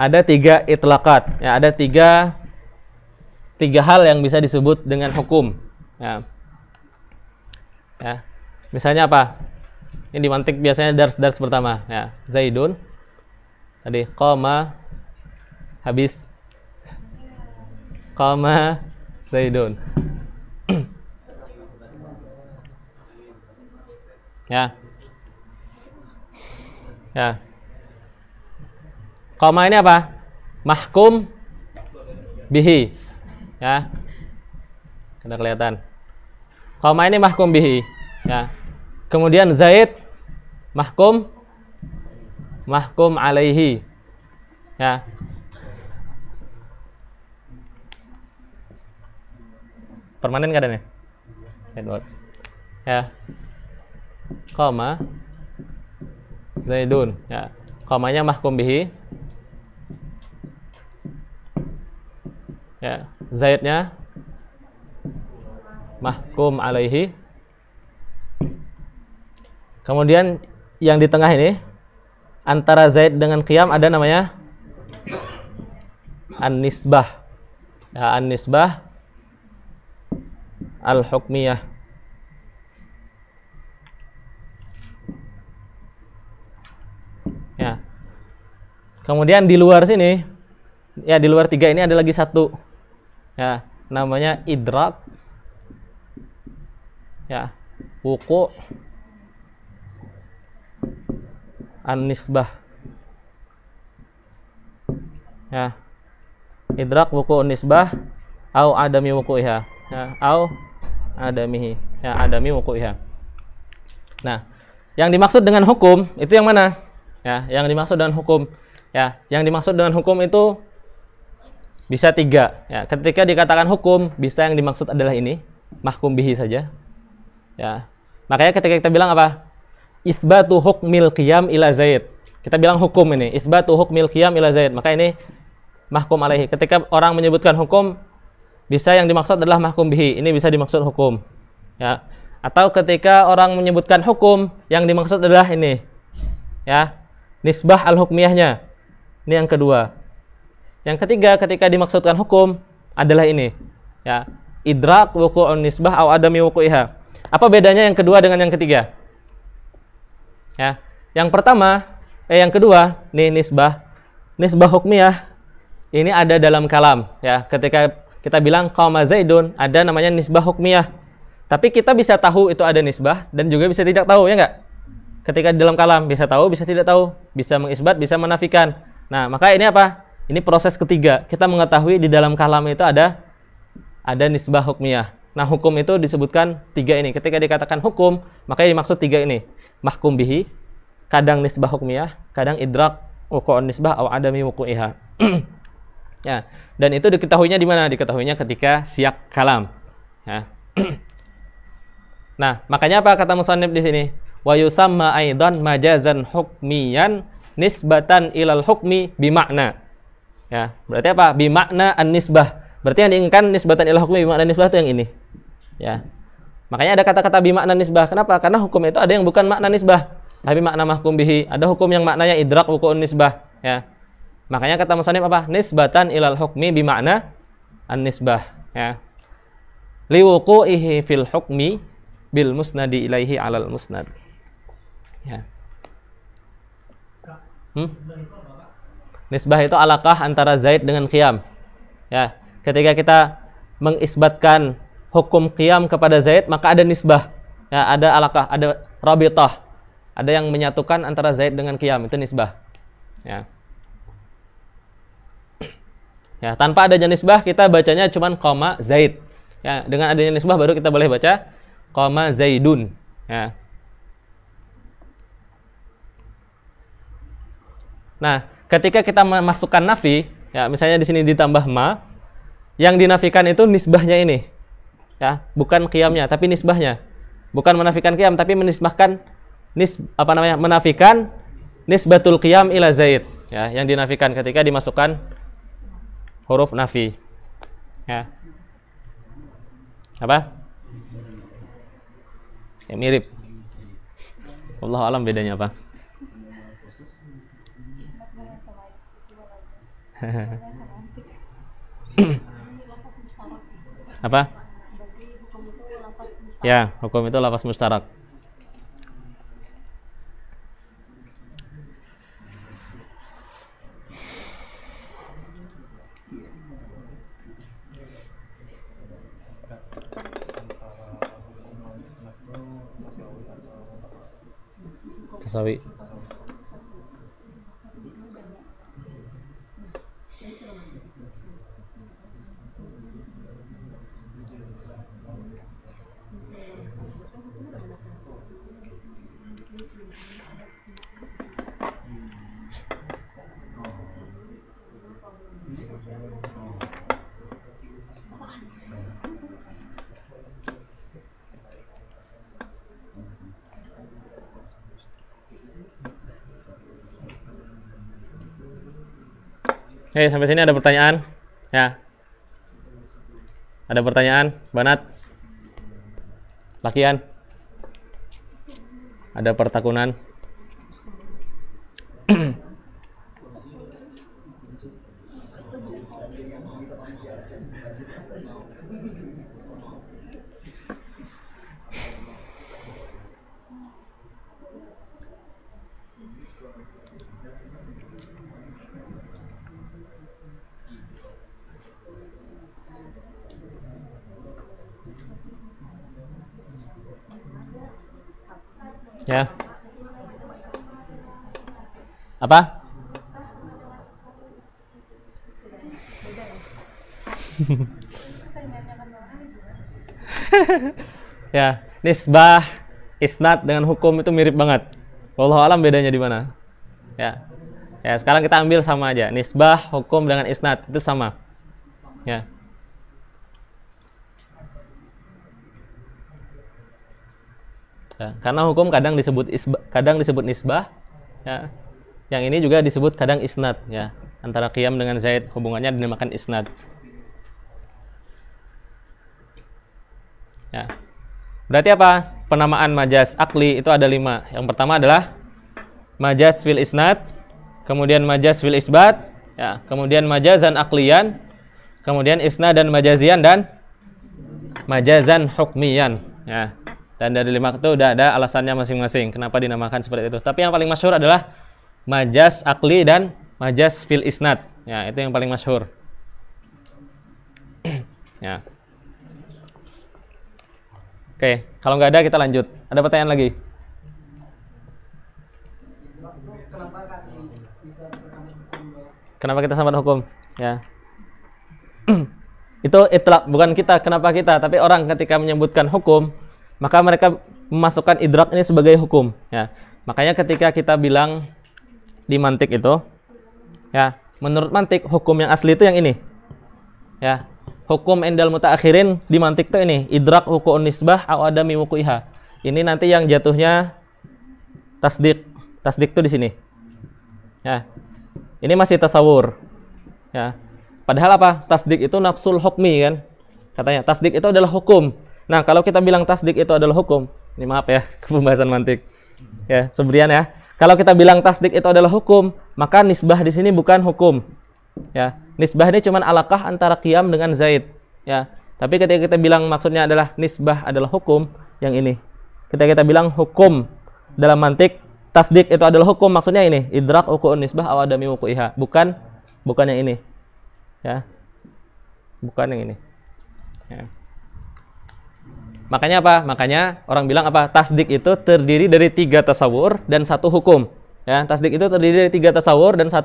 ada tiga itlaqat, ya, ada tiga hal yang bisa disebut dengan hukum, ya. Ya. Misalnya apa? Ini di mantik biasanya dars pertama, ya. Zaidun tadi qama, habis qama Zaidun. Ya. Ya. Qama ini apa? Mahkum bihi. Ya. Sudah kelihatan. Qama ini mahkum bihi, ya. Kemudian Zaid mahkum alaihi, ya. Permanen keadaannya? Edward. Ya. Qama Zaidun, ya. Qamanya mahkum bihi. Ya, Zaidnya mahkum alaihi. Kemudian yang di tengah ini antara Zaid dengan qiyam ada namanya an-nisbah. Ya, an-nisbah al-hukmiyah. Ya. Kemudian di luar sini, ya, di luar tiga ini ada lagi satu. Ya, namanya idrak. Ya, wuqu' an-nisbah. Ya. Idrak wuqu'un nisbah au adami wuqu'iha. Ya, au adamihi. Ya, adami wuqu'iha. Nah, yang dimaksud dengan hukum itu yang mana? Ya, yang dimaksud dengan hukum. Ya, yang dimaksud dengan hukum itu bisa tiga. Ya, ketika dikatakan hukum, bisa yang dimaksud adalah ini, mahkum bihi saja. Ya. Makanya ketika kita bilang apa? Isbatu hukmil qiyam ila Zaid. Kita bilang hukum ini, isbatu hukmil qiyam ila Zaid. Maka ini mahkum alaihi. Ketika orang menyebutkan hukum, bisa yang dimaksud adalah mahkum bihi. Ini bisa dimaksud hukum. Ya. Atau ketika orang menyebutkan hukum, yang dimaksud adalah ini. Ya. Nisbah al-hukmiyahnya. Ini yang kedua. Yang ketiga, ketika dimaksudkan hukum adalah ini. Ya. Idrak wuqu'un nisbah au adami wuqu'iha. Apa bedanya yang kedua dengan yang ketiga? Ya. Yang pertama, yang kedua, nih nisbah. Nisbah hukmiyah ini ada dalam kalam, ya. Ketika kita bilang qama Zaidun, ada namanya nisbah hukmiyah. Tapi kita bisa tahu itu ada nisbah dan juga bisa tidak tahu, ya enggak? Ketika di dalam kalam bisa tahu, bisa tidak tahu, bisa mengisbat, bisa menafikan. Nah, maka ini apa? Ini proses ketiga. Kita mengetahui di dalam kalam itu ada nisbah hukmiyah. Nah, hukum itu disebutkan tiga ini. Ketika dikatakan hukum, maka yang dimaksud tiga ini. Mahkum bihi, kadang nisbah hukmiyah, kadang idrak wuqu'un nisbah au adami wuqu'iha. Ya, dan itu diketahuinya di mana? Diketahuinya ketika siyak kalam. Ya. Nah, makanya apa kata musannif di sini? Wa yusamma aidan majazan hukmiyan nisbatan ilal hukmi bimakna. Ya, berarti apa? Bimakna an-nisbah. Berarti yang diinginkan nisbatan ilal hukmi bimakna nisbah itu yang ini. Ya. Makanya ada kata-kata bimakna nisbah. Kenapa? Karena hukum itu ada yang bukan makna nisbah, tapi makna mahkum bihi. Ada hukum yang maknanya idrak wuqu'un nisbah. Ya. Makanya kata musannif apa? Nisbatan ilal hukmi bimakna an-nisbah. Ya. Liwuqu'ihi fil hukmi bil musnadi ilaihi alal musnad. Ya. Nisbah itu alaqah antara Zaid dengan qiyam. Ya. Ketika kita mengisbatkan hukum qiyam kepada Zaid, maka ada nisbah. Ya, ada alaqah, ada rabithah. Ada yang menyatukan antara Zaid dengan qiyam, itu nisbah. Ya. Ya, tanpa adanya nisbah kita bacanya cuman qama Zaid. Ya, dengan adanya nisbah baru kita boleh baca qama Zaidun. Ya. Nah, ketika kita memasukkan nafi, ya, misalnya di sini ditambah ma, yang dinafikan itu nisbahnya ini. Ya, bukan qiyamnya, tapi nisbahnya. Bukan menafikan qiyam, tapi menisbahkan menafikan nisbatul qiyam ila Zaid. Ya, yang dinafikan ketika dimasukkan huruf nafi. Ya. Apa? Ya, mirip. Wallahu alam bedanya apa? Apa? Ya, hukum itu lafaz mustarak. Tasawi. Oke, sampai sini ada pertanyaan? Ya. Ada pertanyaan? Banat? Lakian? Ada pertakunan? Ya. Apa? Ya, nisbah, isnad dengan hukum itu mirip banget. Wallahu alam bedanya di mana? Ya. Ya, sekarang kita ambil sama aja. Nisbah, hukum dengan isnad itu sama. Ya. Ya, karena hukum kadang disebut nisbah, ya. Yang ini juga disebut kadang isnad, ya. Antara qiyam dengan zaid hubungannya dinamakan isnad. Ya. Berarti apa? Penamaan majaz akli itu ada 5. Yang pertama adalah majaz fil isnad, kemudian majaz fil isbat, ya, kemudian majazan aklian, kemudian isnad dan majazian, dan majazan hukmian, ya. Dan dari 5 itu udah ada alasannya masing-masing kenapa dinamakan seperti itu. Tapi yang paling masyhur adalah majaz akli dan majaz fil isnad. Ya, itu yang paling masyhur. Ya. Oke, kalau nggak ada kita lanjut. Ada pertanyaan lagi? Kenapa kita samakan hukum? Ya. Itu itlaq, bukan kita. Kenapa kita? Tapi orang ketika menyebutkan hukum, maka mereka memasukkan idrak ini sebagai hukum, ya. Makanya ketika kita bilang di mantik itu, ya, menurut mantik hukum yang asli itu yang ini, ya. Hukum endal mutaakhirin di mantik itu ini, idrak hukum nisbah aw adami wuqiha. Ini nanti yang jatuhnya tasdik. Tasdik itu di sini, ya. Ini masih tasawur, ya. Padahal apa? Tasdik itu nafsul hukmi, kan? Katanya tasdik itu adalah hukum. Nah, kalau kita bilang tasdik itu adalah hukum, ini maaf ya, pembahasan mantik. Ya, sebrian ya. Kalau kita bilang tasdik itu adalah hukum, maka nisbah di sini bukan hukum. Ya, nisbah ini cuma alaqah antara qiyam dengan zaid, ya. Tapi ketika kita bilang maksudnya adalah nisbah adalah hukum, yang ini. Ketika kita bilang hukum dalam mantik, tasdik itu adalah hukum, maksudnya ini, idrak hukum nisbah aw adami wuqiha, bukan yang ini. Ya. Bukan yang ini. Ya. Makanya apa? Makanya orang bilang apa? Tasdik itu terdiri dari 3 tasawur dan 1 hukum. Ya, tasdik itu terdiri dari 3 tasawur dan 1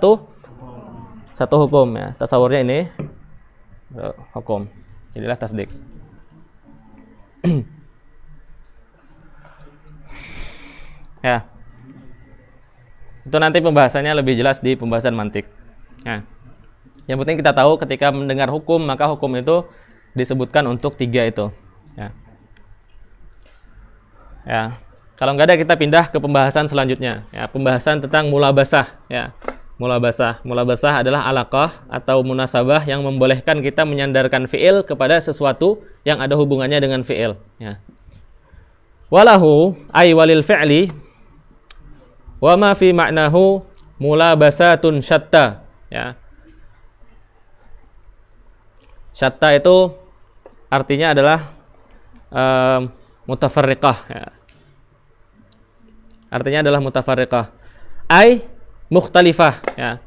hukum, ya. Tasawurnya ini hukum. Inilah tasdik. Ya. Itu nanti pembahasannya lebih jelas di pembahasan mantik. Nah, yang penting kita tahu ketika mendengar hukum, maka hukum itu disebutkan untuk 3 itu. Ya. Ya, kalau nggak ada kita pindah ke pembahasan selanjutnya. Ya, pembahasan tentang mulabasah. Ya, mulabasah adalah alaqah atau munasabah yang membolehkan kita menyandarkan fiil kepada sesuatu yang ada hubungannya dengan fiil. Ya. Walahu ay walil fi'li wa ma fi ma'nahu mulabasatun syatta. Ya. Syatta itu artinya adalah mutafarriqah, ya. Artinya adalah mutafarriqah. Ai mukhtalifah, ya.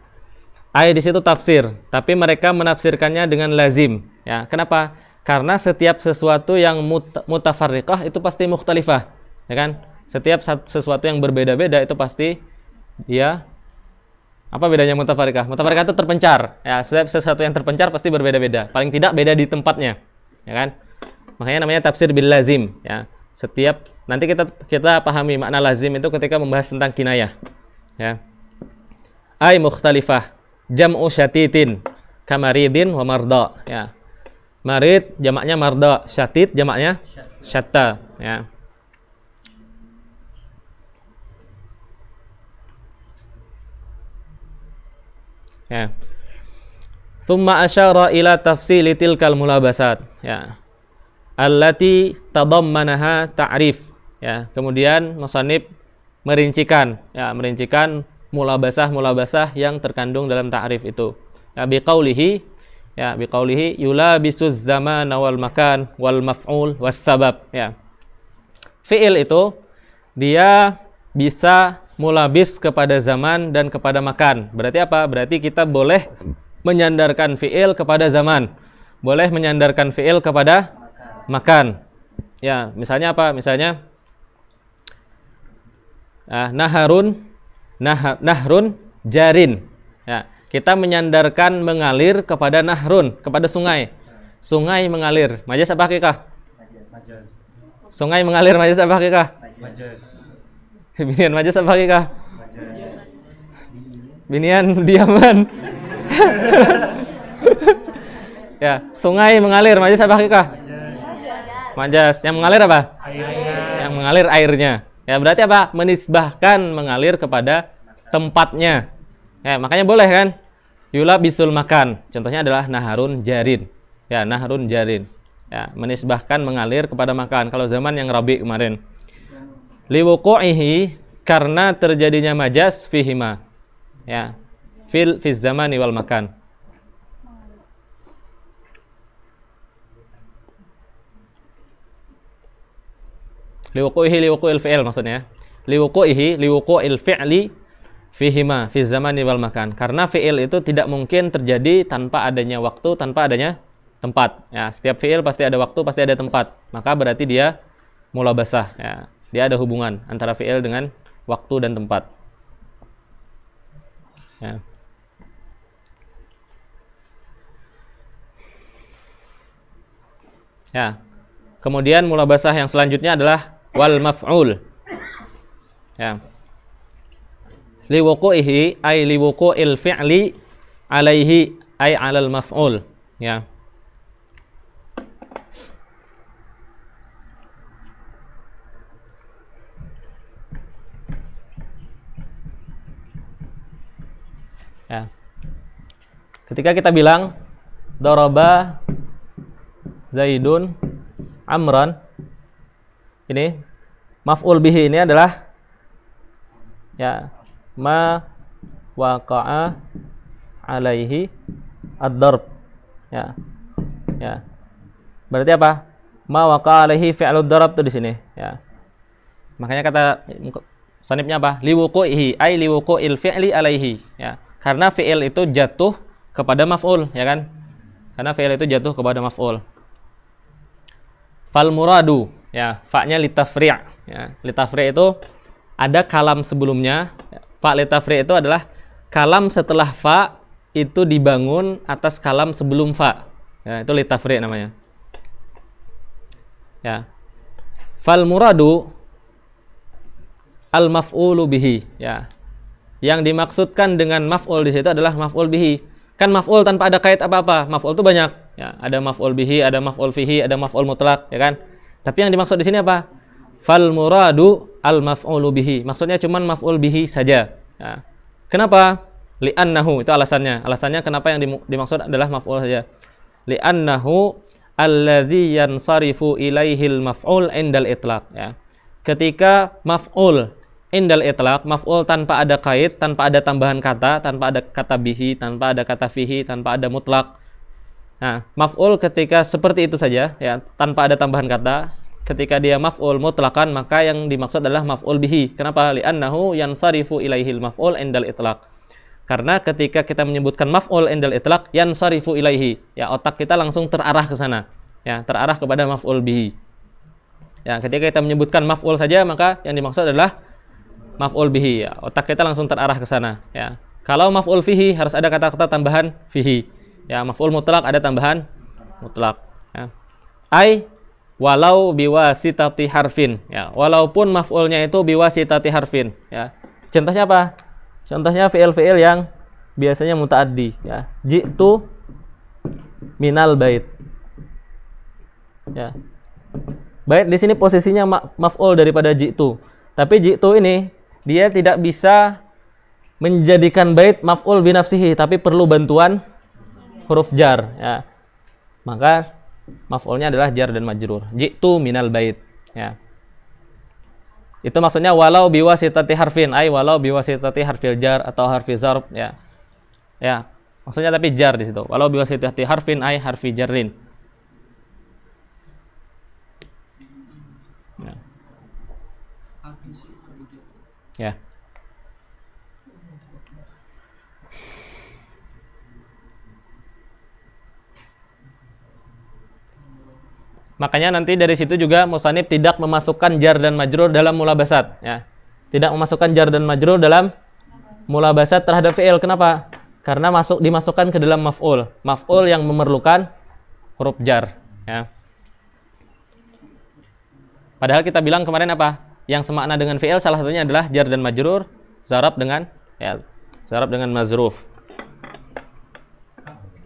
Ai di situ tafsir, tapi mereka menafsirkannya dengan lazim, ya. Kenapa? Karena setiap sesuatu yang mutafarriqah itu pasti mukhtalifah, ya kan? Setiap sesuatu yang berbeda-beda itu pasti dia apa bedanya mutafarriqah? Mutafarriqah itu terpencar, ya. Setiap sesuatu yang terpencar pasti berbeda-beda. Paling tidak beda di tempatnya, ya kan? Makanya namanya tafsir bil lazim, ya. Setiap nanti kita pahami makna lazim itu ketika membahas tentang kinayah, ya. Ai mukhtalifah jam'u syatitin kamaridin wa marda, ya. Marid jamaknya marda, syatit jamaknya syatta, ya. Ya. Tsumma asyara ila tafsili tilkal mulabasat, ya. Allati tadammanaha ta'rif, ya. Kemudian musannif merincikan mulabasah yang terkandung dalam ta'rif itu. Ya, biqaulihi yulabisuz zaman wal makan wal maf'ul was sabab, ya. Fi'il itu dia bisa mulabis kepada zaman dan kepada makan. Berarti apa? Berarti kita boleh menyandarkan fi'il kepada zaman, boleh menyandarkan fi'il kepada makan. Ya, misalnya apa? Misalnya nahrun jarin. Ya, kita menyandarkan mengalir kepada nahrun, kepada sungai. Sungai mengalir. Majaz apa hakikah? Majaz. Sungai mengalir majaz apa hakikah? Majaz. Binian majaz apa hakikah? Majaz. Binian diaman. Ya, sungai mengalir majaz apa hakikah? Majaz. Yang mengalir apa? Airnya. Yang mengalir airnya. Ya, berarti apa? Menisbahkan mengalir kepada tempatnya. Ya, makanya boleh kan? Yula bisul makan. Contohnya adalah naharun jarin. Ya, naharun jarin. Ya, menisbahkan mengalir kepada makan. Kalau zaman yang Rabi kemarin. Liwuqu'ihi, karena terjadinya majaz fihima. Ya. Fil zamani wal makan. Liwuqu'il fi'il maksudnya. Liwuqu'il fi'li fihima fi zamani wal makan. Karena fi'il itu tidak mungkin terjadi tanpa adanya waktu, tanpa adanya tempat. Ya, setiap fi'il pasti ada waktu, pasti ada tempat. Maka berarti dia mulabasah, ya. Dia ada hubungan antara fi'il dengan waktu dan tempat. Ya. Ya. Kemudian mulabasah yang selanjutnya adalah wal maf'ul. Ya. Liwuqu'ihi ay liwuqu'il fi'li alaihi ay 'alal maf'ul. Ya. Ya. Ketika kita bilang daraba Zaidun Amran, ini maf'ul bihi ini adalah ya ma waqa'a alaihi ad-darb. Ya. Ya. Berarti apa? Ma waqa'a alaihi fi'lud darab tuh di sini, ya. Makanya kata sanifnya apa? Liwuqu'ihi ay liwuqu'il fi'li alaihi, ya. Karena fi'il itu jatuh kepada maf'ul, ya kan? Karena fi'il itu jatuh kepada maf'ul. Fal muradu, ya, fa-nya litafri', ya. Litafri' itu ada kalam sebelumnya. Fa litafri' itu adalah kalam setelah fa itu dibangun atas kalam sebelum fa. Ya, itu litafri' namanya. Ya. Fal muradu al maf'ulu bihi, ya. Yang dimaksudkan dengan maf'ul di situ adalah maf'ul bihi. Kan maf'ul tanpa ada kait apa-apa. Maf'ul itu banyak, ya. Ada maf'ul bihi, ada maf'ul fihi, ada maf'ul mutlak, ya kan? Tapi yang dimaksud di sini apa? Fal muradu al maf'ulu bihi. Maksudnya cuman maf'ul bihi saja. Ya. Kenapa? Li'annahu, itu alasannya. Alasannya kenapa yang dimaksud adalah maf'ul saja. Li'annahu alladzi yansarifu ilaihil maf'ul indal itlaq, ya. Ketika maf'ul indal itlaq, maf'ul tanpa ada kait, tanpa ada tambahan kata, tanpa ada kata bihi, tanpa ada kata fihi, tanpa ada mutlak. Nah, maf'ul ketika seperti itu saja, ya, tanpa ada tambahan kata, ketika dia maf'ul mutlakan, maka yang dimaksud adalah maf'ul bihi. Kenapa? Li'annahu yansarifu ilaihil maf'ul indal itlaq. Karena ketika kita menyebutkan maf'ul indal itlaq, yansarifu ilaihi, ya, otak kita langsung terarah ke sana, ya, terarah kepada maf'ul bihi. Ya, ketika kita menyebutkan maf'ul saja, maka yang dimaksud adalah maf'ul bihi, ya. Otak kita langsung terarah ke sana, ya. Kalau maf'ul fihi harus ada kata-kata tambahan fihi. Ya, maf'ul mutlak ada tambahan mutlak, ya. Ai walau biwasitati harfin, ya. Walaupun maf'ulnya itu biwasitati harfin, ya. Contohnya apa? Contohnya fi'il-fi'il yang biasanya muta'addi, ya. Ji'tu minal bait. Ya. Bait di sini posisinya maf'ul daripada ji'tu. Tapi ji'tu ini dia tidak bisa menjadikan bait maf'ul binafsihi, tapi perlu bantuan huruf jar, ya. Maka maf'ulnya adalah jar dan majrur. Ji'tu minal bait, ya. Itu maksudnya walau biwasitati harfin, ay walau biwasitati harfil jar atau harfi zarf, ya. Ya, maksudnya tapi jar di situ. Walau biwasitati harfin ay harfi jarrin. Ya. Ya. Makanya nanti dari situ juga musannif tidak memasukkan jar dan majrur dalam mulabasat, ya. Tidak memasukkan jar dan majrur dalam mulabasat terhadap fi'il. Kenapa? Karena dimasukkan ke dalam maf'ul. Maf'ul yang memerlukan huruf jar, ya. Padahal kita bilang kemarin apa? Yang semakna dengan fi'il salah satunya adalah jar dan majrur, zarab dengan ya, zarab dengan mazruf.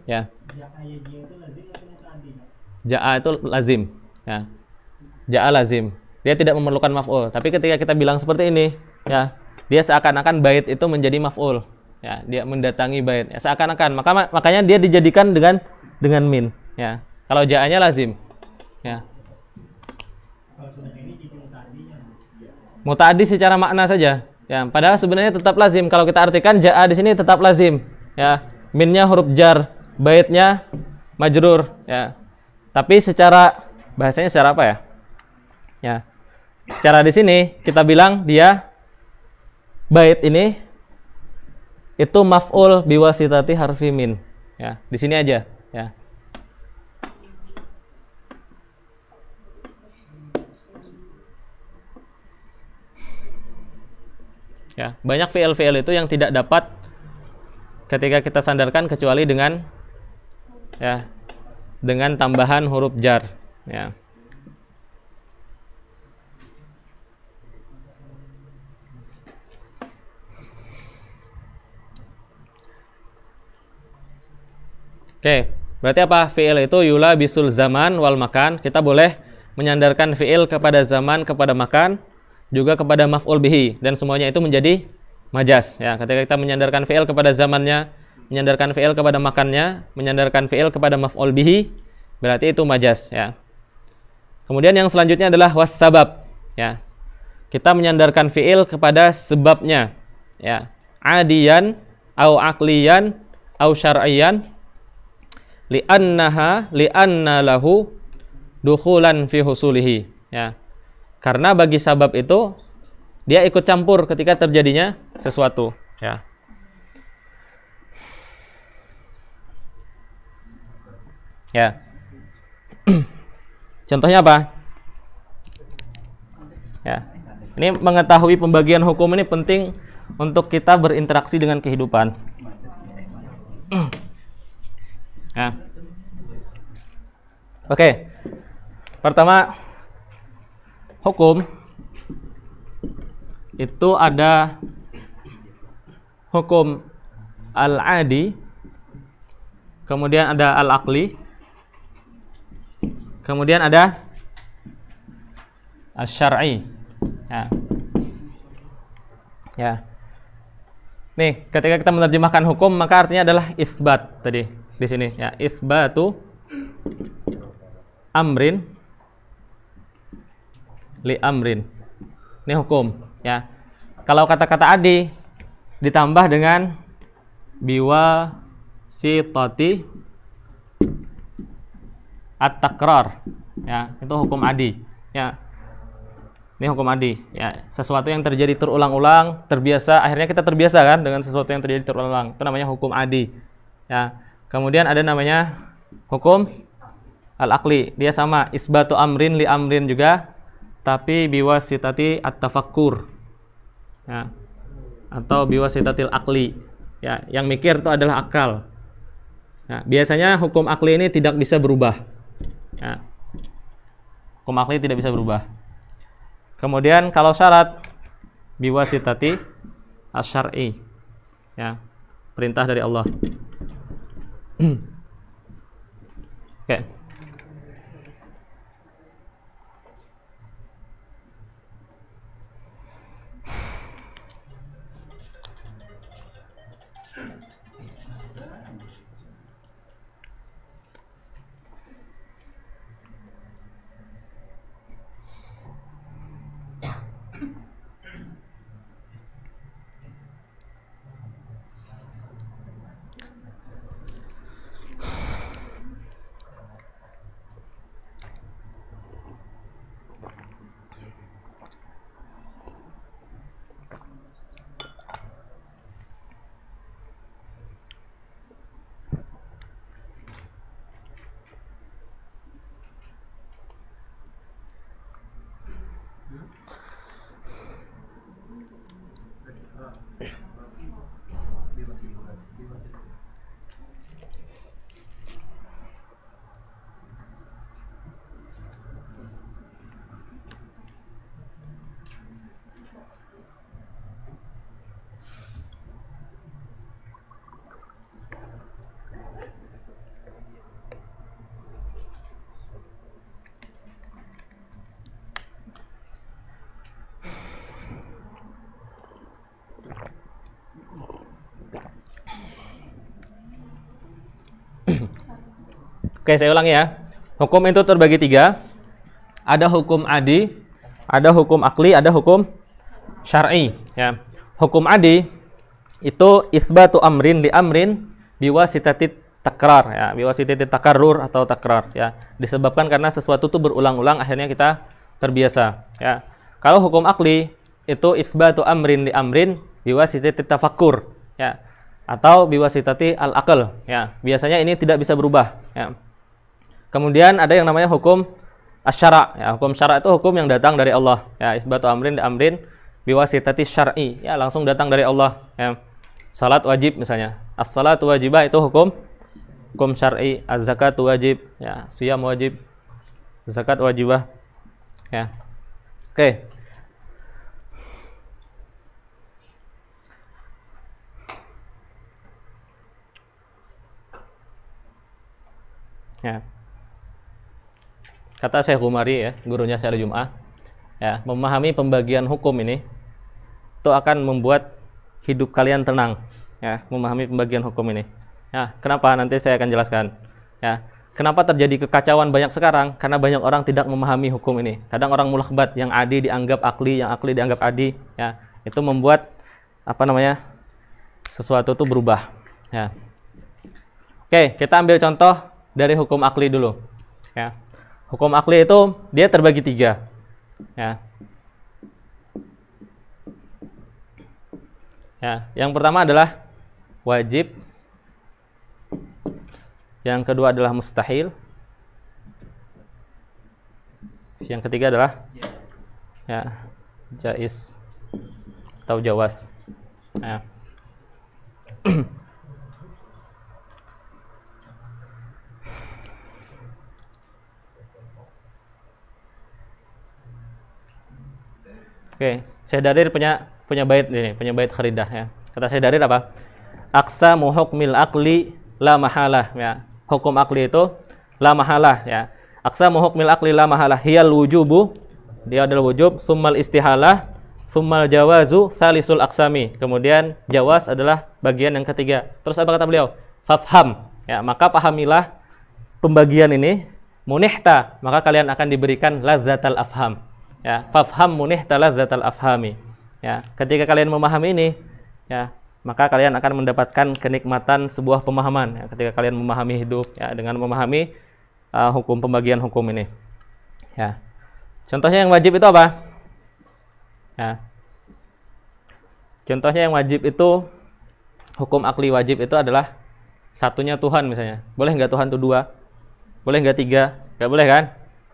Ya. Ja'a itu lazim, ya. Ja'a lazim. Dia tidak memerlukan maf'ul. Tapi ketika kita bilang seperti ini, ya, dia seakan-akan bait itu menjadi maf'ul. Ya, dia mendatangi bait. Ya, seakan-akan. Makanya dia dijadikan dengan min, ya. Kalau ja'anya lazim. Ya. Muta'addi secara makna saja. Ya, padahal sebenarnya tetap lazim. Kalau kita artikan ja'a di sini tetap lazim. Ya, minnya huruf jar, baitnya majrur. Ya, tapi secara bahasanya secara apa ya? Ya, secara di sini kita bilang dia bait ini itu maf'ul biwasitati harfi min. Ya, di sini aja. Ya. Ya, banyak fi'il-fi'il itu yang tidak dapat ketika kita sandarkan kecuali dengan ya, dengan tambahan huruf jar, ya. Oke, berarti apa? Fi'il itu yula bisul zaman wal makan. Kita boleh menyandarkan fi'il kepada zaman, kepada makan, juga kepada maf'ul bihi, dan semuanya itu menjadi majas, ya. Ketika kita menyandarkan fi'il kepada zamannya, menyandarkan fi'il kepada makannya, menyandarkan fi'il kepada maf'ul bihi, berarti itu majas, ya. Kemudian yang selanjutnya adalah wassabab, ya. Kita menyandarkan fi'il kepada sebabnya, ya. Adiyan au aqliyan au syar'iyan li'anna lahu dukhulan fi husulihi, ya. Karena bagi sabab itu dia ikut campur ketika terjadinya sesuatu, ya. Ya. Contohnya apa? Ya. Ini mengetahui pembagian hukum ini penting untuk kita berinteraksi dengan kehidupan. Ya. Oke. Pertama, hukum itu ada hukum al-adi, kemudian ada al-aqli, kemudian ada asy-syar'i. Ya. Ya. Nih, ketika kita menerjemahkan hukum maka artinya adalah isbat tadi di sini, ya. Isbatu amrin li amrin. Ini hukum, ya. Kalau kata-kata adi ditambah dengan biwa sitati at-takrar, ya, itu hukum adi, ya. Ini hukum adi, ya. Sesuatu yang terjadi terulang-ulang, terbiasa, akhirnya kita terbiasa kan dengan sesuatu yang terjadi terulang-ulang. Itu namanya hukum adi, ya. Kemudian ada namanya hukum al-aqli. Dia sama, isbatu amrin li amrin juga, tapi biwasitati at-tafakkur, ya, atau biwasitatil aqli, ya. Yang mikir itu adalah akal. Nah, biasanya hukum aqli ini tidak bisa berubah, ya. Hukum aqli tidak bisa berubah. Kemudian kalau syarat biwasitati asy-syar'i, ya, perintah dari Allah. Oke. Oke, saya ulangi ya. Hukum itu terbagi 3. Ada hukum adi, ada hukum akli, ada hukum syar'i. Ya. Hukum adi itu isbatu amrin li amrin biwasitati takrar, ya, biwasitati takarrur atau takrar, ya. Disebabkan karena sesuatu itu berulang-ulang, akhirnya kita terbiasa, ya. Kalau hukum akli itu isbatu amrin li amrin biwasitati tafakkur, ya, atau biwasitati al-aql, ya. Biasanya ini tidak bisa berubah, ya. Kemudian ada yang namanya hukum asy-syara', ya. Hukum syara' itu hukum yang datang dari Allah, ya. Isbatu amrin li amrin biwasitati syar'i, ya, langsung datang dari Allah, ya. Salat wajib misalnya, as-salatu wajibah itu hukum syar'i, az-zakat wajib, ya, siyam wajib, zakat wajibah, ya. Oke. Ya. Kata Syekh Umari, ya, gurunya Syekh Jum'ah, ya, memahami pembagian hukum ini itu akan membuat hidup kalian tenang, ya, memahami pembagian hukum ini. Ya, kenapa? Nanti saya akan jelaskan. Ya, kenapa terjadi kekacauan banyak sekarang? Karena banyak orang tidak memahami hukum ini. Kadang orang mulakbat, yang adi dianggap akli, yang akli dianggap adi, ya. Itu membuat sesuatu itu berubah, ya. Oke, kita ambil contoh dari hukum akli dulu, ya. Hukum akli itu dia terbagi 3, ya. Ya, yang pertama adalah wajib, yang kedua adalah mustahil, yang ketiga adalah ya jaiz atau jawaz. Ya. Oke, Syekh Darir punya bait ini, punya bait kharidah, ya. Kata Syekh Darir apa? Aqsamu hukmil aqli la mahalah, ya. Hukum akli itu la mahalah, ya. Aqsamu hukmil aqli la mahalah hiyal wujubu, dia adalah wujub, summal istihalah, summal jawazu, salisul aqsami. Kemudian jawaz adalah bagian yang ketiga. Terus apa kata beliau? Fafham, ya, maka pahamilah pembagian ini, munihta, maka kalian akan diberikan lazzatal afham. Ya, fafham munihta lazzatal afhami. Ya, ketika kalian memahami ini, ya, maka kalian akan mendapatkan kenikmatan sebuah pemahaman, ya, ketika kalian memahami hidup, ya, dengan memahami hukum pembagian hukum ini, ya. Contohnya yang wajib itu apa? Ya. Contohnya yang wajib itu, hukum akli wajib itu adalah satunya Tuhan misalnya. Boleh nggak Tuhan itu 2? Boleh nggak 3? Nggak boleh kan?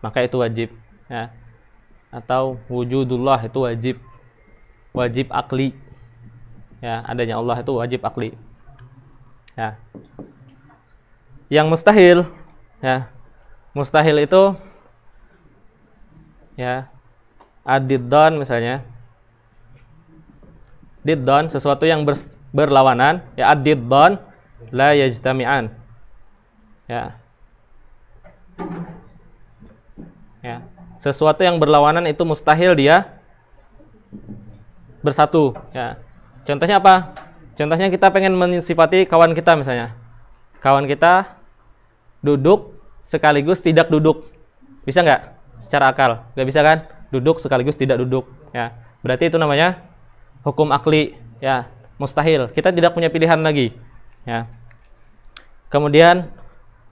Maka itu wajib, ya. Atau wujudullah itu wajib akli, ya, adanya Allah itu wajib akli, ya. Yang mustahil, ya, mustahil itu, ya, ad-diddon misalnya, diddon sesuatu yang berlawanan, ya, ad-diddon la yajtami'an, ya, ya, sesuatu yang berlawanan itu mustahil dia bersatu, ya. Contohnya apa? Contohnya kita pengen mensifati kawan kita misalnya. Kawan kita duduk sekaligus tidak duduk. Bisa nggak? Secara akal. Nggak bisa kan? Duduk sekaligus tidak duduk, ya. Berarti itu namanya hukum akli, ya, mustahil. Kita tidak punya pilihan lagi, ya. Kemudian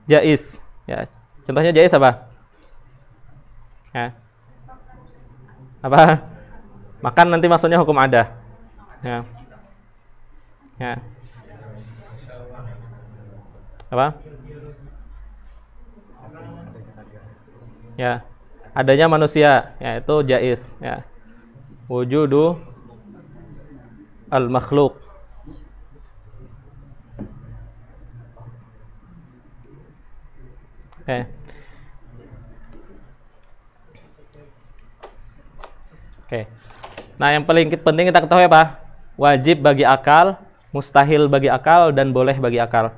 jaiz, ya. Contohnya jaiz apa? Ya. Apa? Makan nanti maksudnya hukum ada, ya. Ya. Apa? Ya. Adanya manusia, ya, itu jaiz, ya. Wujudu al-makhluk. Oke. Oke. Nah, yang paling penting kita ketahui apa? Wajib bagi akal, mustahil bagi akal, dan boleh bagi akal.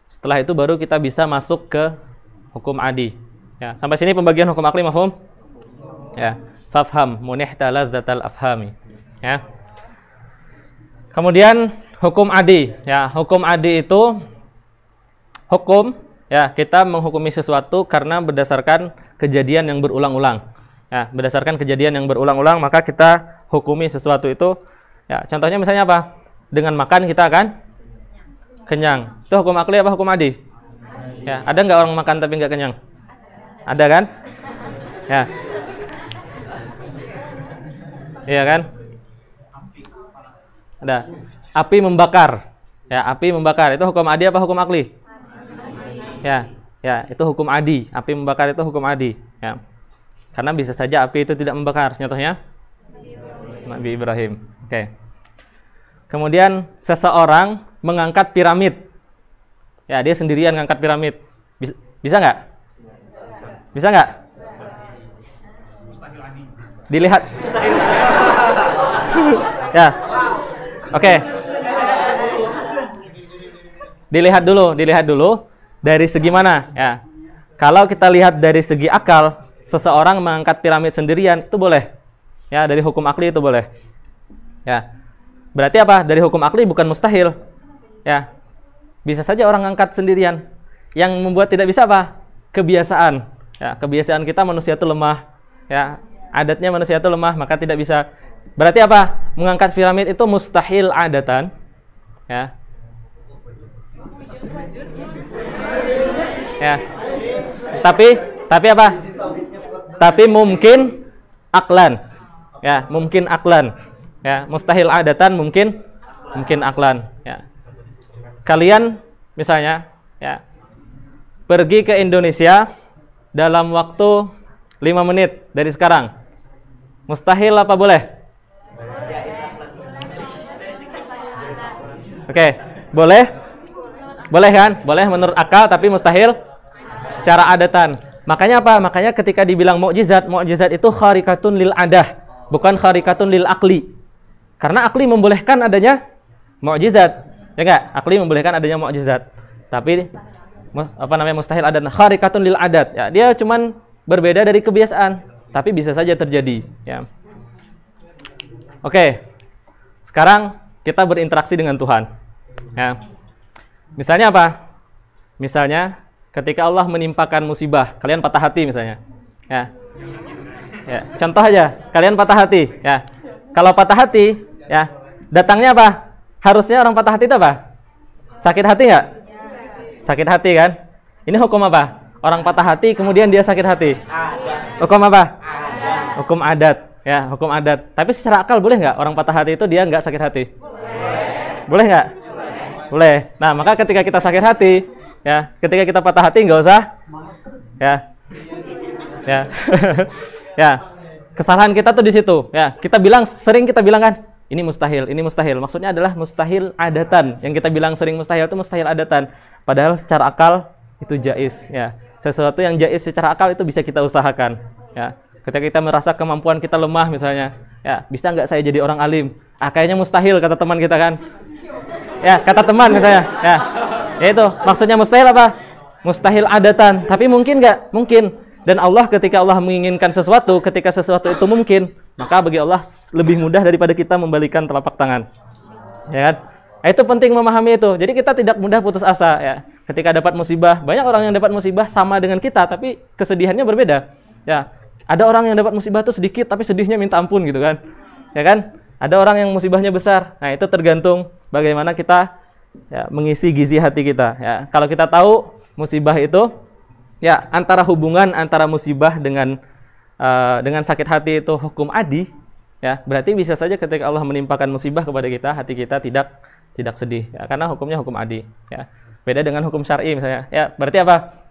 Setelah itu baru kita bisa masuk ke hukum adi. Ya, sampai sini pembagian hukum akli, mafhum? Ya, fafham munihta lazzatal afhami. Ya. Kemudian hukum adi, ya, hukum adi itu hukum ya, kita menghukumi sesuatu karena berdasarkan kejadian yang berulang-ulang. Ya, berdasarkan kejadian yang berulang-ulang maka kita hukumi sesuatu itu. Ya, contohnya misalnya apa? Dengan makan kita akan kenyang. Itu hukum akli apa hukum adi? Ya, ada nggak orang makan tapi nggak kenyang? Ada kan? Ya. Iya kan? Ada. Api membakar. Ya, api membakar itu hukum adi apa hukum akli? Ya, ya, itu hukum adi. Api membakar itu hukum adi. Ya. Karena bisa saja api itu tidak membakar. Contohnya Nabi Ibrahim. Oke. Kemudian seseorang mengangkat piramid. Ya, dia sendirian ngangkat piramid. Bisa nggak? Bisa nggak? Dilihat. Ya. Oke. Dilihat dulu dari segi mana, ya. Kalau kita lihat dari segi akal, seseorang mengangkat piramid sendirian itu boleh. Ya, dari hukum akli itu boleh. Ya. Berarti apa? Dari hukum akli bukan mustahil. Ya. Bisa saja orang angkat sendirian. Yang membuat tidak bisa apa? Kebiasaan. Ya, kebiasaan kita manusia itu lemah. Ya, adatnya manusia itu lemah, maka tidak bisa. Berarti apa? Mengangkat piramid itu mustahil adatan. Ya. Ya. Tapi apa? Tapi mungkin aklan. Ya, mungkin aklan. Ya, mustahil adatan mungkin aklan, ya. Kalian misalnya, ya, pergi ke Indonesia dalam waktu 5 menit dari sekarang. Mustahil apa boleh? Oke, boleh? Boleh kan? Boleh menurut akal tapi mustahil secara adatan. Makanya apa? Makanya ketika dibilang mukjizat, mukjizat itu kharikatun lil adah, bukan kharikatun lil akli. Karena akli membolehkan adanya mukjizat. Ya enggak? Akli membolehkan adanya mukjizat. Tapi apa namanya mustahil adat, kharikatun lil adat. Ya, dia cuman berbeda dari kebiasaan, tapi bisa saja terjadi, ya. Oke. Sekarang kita berinteraksi dengan Tuhan. Ya. Misalnya apa? Misalnya ketika Allah menimpakan musibah, kalian patah hati misalnya. Ya. Ya, contoh aja, kalian patah hati, ya. Kalau patah hati, ya, datangnya apa? Harusnya orang patah hati itu apa? Sakit hati nggak? Sakit hati kan? Ini hukum apa? Orang patah hati kemudian dia sakit hati. Hukum apa? Hukum adat. Ya, hukum adat. Tapi secara akal boleh nggak orang patah hati itu dia nggak sakit hati? Boleh nggak? Boleh. Nah, maka ketika kita sakit hati, ya, ketika kita patah hati nggak usah, ya, ya, ya. Kesalahan kita tuh di situ. Ya, sering kita bilang kan, ini mustahil, ini mustahil. Maksudnya adalah mustahil adatan. Yang kita bilang sering mustahil itu mustahil adatan. Padahal secara akal itu jaiz, ya. Sesuatu yang jaiz secara akal itu bisa kita usahakan, ya. Ketika kita merasa kemampuan kita lemah misalnya, ya, bisa nggak saya jadi orang alim? Kayaknya mustahil kata teman kita kan. Ya, kata teman misalnya, ya. Ya itu, maksudnya mustahil apa? Mustahil adatan. Tapi mungkin nggak? Mungkin. Dan Allah ketika Allah menginginkan sesuatu, ketika sesuatu itu mungkin, maka bagi Allah lebih mudah daripada kita membalikan telapak tangan. Ya kan? Nah, itu penting memahami itu. Jadi kita tidak mudah putus asa, ya. Ketika dapat musibah, banyak orang yang dapat musibah sama dengan kita tapi kesedihannya berbeda. Ya. Ada orang yang dapat musibah itu sedikit tapi sedihnya minta ampun gitu kan. Ya kan? Ada orang yang musibahnya besar. Nah, itu tergantung bagaimana kita, ya, mengisi gizi hati kita, ya. Kalau kita tahu musibah itu, ya, antara hubungan antara musibah dengan sakit hati itu hukum adi, ya, berarti bisa saja ketika Allah menimpakan musibah kepada kita, hati kita tidak sedih, ya, karena hukumnya hukum adi, ya. Beda dengan hukum syar'i misalnya, ya, berarti apa?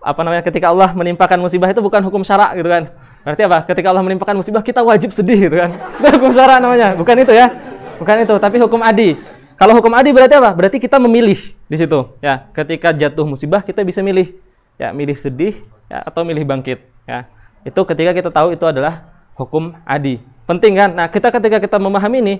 Apa namanya, ketika Allah menimpakan musibah itu bukan hukum syara gitu kan. Berarti apa? Ketika Allah menimpakan musibah kita wajib sedih gitu kan. Itu hukum syara namanya, bukan itu ya. Bukan itu, tapi hukum adi. Kalau hukum adi berarti apa? Berarti kita memilih di situ, ya. Ketika jatuh musibah kita bisa milih, ya, milih sedih, ya, atau milih bangkit, ya. Itu ketika kita tahu itu adalah hukum adi. Penting kan? Nah, ketika kita memahami ini,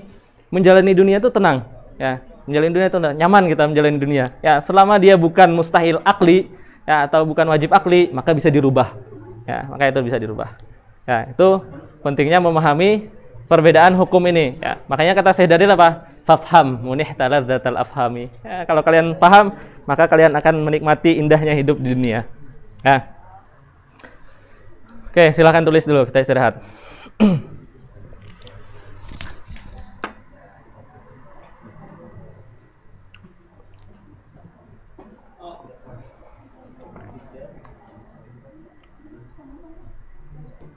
menjalani dunia itu tenang, ya. Menjalani dunia itu tenang, nyaman kita menjalani dunia. Ya, selama dia bukan mustahil akli, ya, atau bukan wajib akli, maka bisa dirubah. Ya, maka itu bisa dirubah. Ya, itu pentingnya memahami perbedaan hukum ini, ya. Makanya kata Syekh Dalil apa? Fafham munihtaladzatal afhami. Ya, kalau kalian paham maka kalian akan menikmati indahnya hidup di dunia. Nah. Oke, silakan tulis dulu, kita istirahat.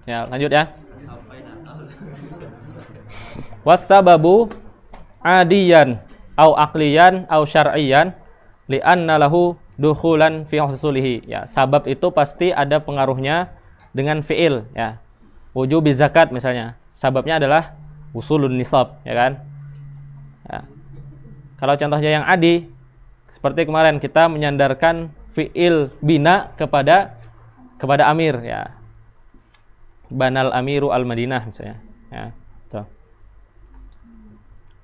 Ya, lanjut ya. Wassababu adiyan au aqliyan au syar'iyan li'anna lahu dukhulan fi husulihi. Ya, sabab itu pasti ada pengaruhnya dengan fi'il ya. Wujubi zakat misalnya, sababnya adalah usulun nisab, ya kan? Ya. Kalau contohnya yang adi, seperti kemarin kita menyandarkan fi'il bina kepada amir ya. Banal amiru al-Madinah misalnya ya. Tuh.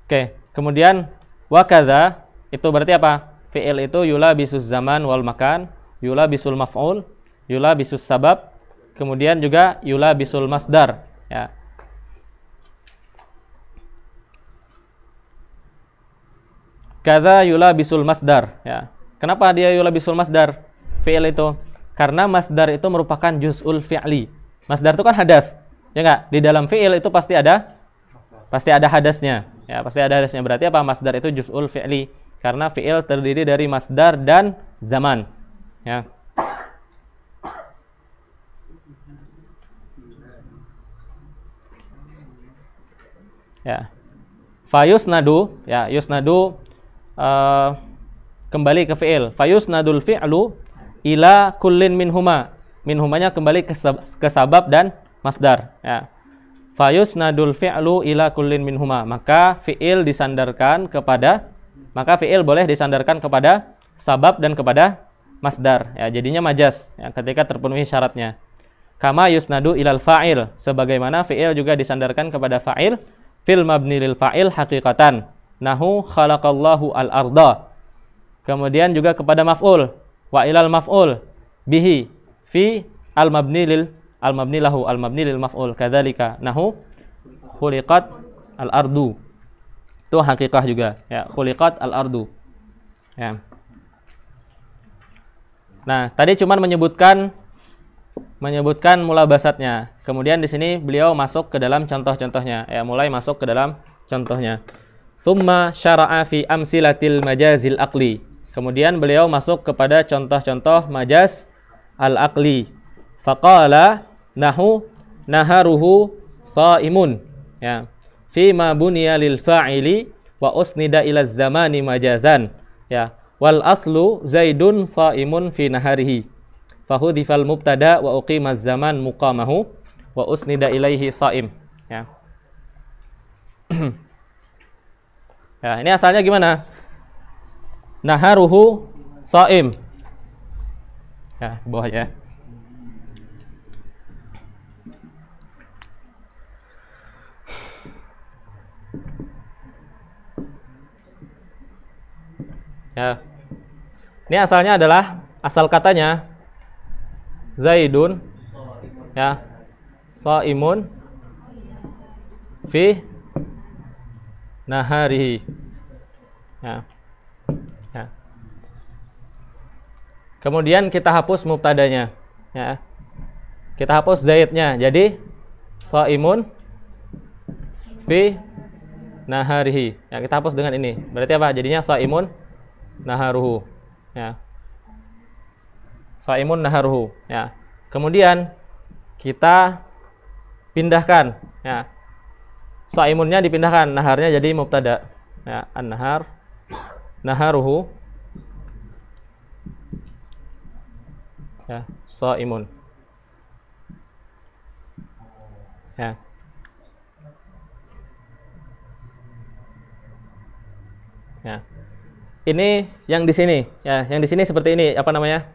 Oke, kemudian wakadha itu berarti apa? Fi'il itu yulabisus zaman wal makan, yulabisul maf'ul, yulabisus sabab, kemudian juga yulabisul masdar ya. Kadza yulabisul masdar ya. Kenapa dia yulabisul masdar? Fi'il itu karena masdar itu merupakan juz'ul fi'li. Masdar itu kan hadas, ya enggak? Di dalam fi'il itu pasti ada hadasnya. Ya, pasti ada hadasnya. Berarti apa? Masdar itu juz'ul fi'li. Karena fi'il terdiri dari masdar dan zaman. Ya. Ya. Fayusnadu, ya, yusnadu kembali ke fi'il. Fayusnadul fi'lu ila kullin minhuma. Minhumanya kembali ke sabab dan masdar ya. Fayusnadul fi'lu ila kullin minhuma, maka fi'il boleh disandarkan kepada sabab dan kepada masdar ya, jadinya majas ya, ketika terpenuhi syaratnya. Kama yusnadu ilal fa'il, sebagaimana fi'il juga disandarkan kepada fa'il fil mabni lil fa'il haqiqatan nahu khalaqallahu al-arda. Kemudian juga kepada maf'ul wa ilal maf'ul bihi fi al-mabni lahu al-mabni lil maf'ul kadzalika nahu khuliqat al-ardu. Itu hakikah juga ya, khuliqat al-ardu ya. Nah, tadi cuman menyebutkan mulabasatnya. Kemudian di sini beliau masuk ke dalam contoh-contohnya ya, mulai masuk ke dalam contohnya. Tsumma syara'a fi amsilatil majazil aqli. Kemudian beliau masuk kepada contoh-contoh majaz al-aqli. Faqala nahu naharuhu shaimun ya. Fi ma buniya lil fa'ili wa usnida ila zamani majazan ya. Wal aslu Zaidun shaimun fi naharihi. Fahudhifal mubtada wa uqimaz zaman muqamahu wa usnida ilaihi shaim ya. Ya, ini asalnya gimana? Naharuhu shaim. Ya, bawah ya. Ya. Ini asalnya adalah asal katanya Zaidun ya shaimun fi naharihi. Ya. Ya. Kemudian kita hapus mubtadanya ya. Kita hapus zaidnya. Jadi shaimun fi naharihi. Ya, kita hapus dengan ini. Berarti apa? Jadinya shaimun naharuhu ya. Shaimun naharuhu ya. Kemudian kita pindahkan ya. Shaimunnya dipindahkan, naharnya jadi mubtada ya, an-nahar naharuhu ya, shaimun ya. Ya. Ini yang di sini ya, yang di sini seperti ini, apa namanya?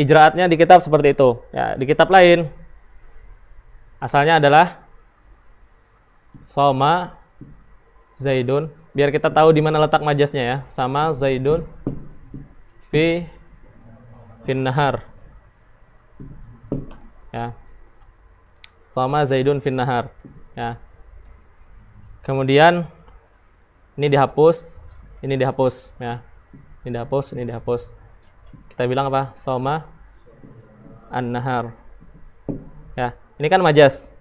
Ijraatnya di kitab seperti itu ya. Di kitab lain asalnya adalah sama Zaidun, biar kita tahu di mana letak majasnya ya. Sama Zaidun fi nahar ya. Sama Zaidun fin nahar ya. Kemudian ini dihapus ini dihapus ya. Ini dihapus, ini dihapus. Kita bilang apa? Soma an-nahar. Ya, ini kan majas.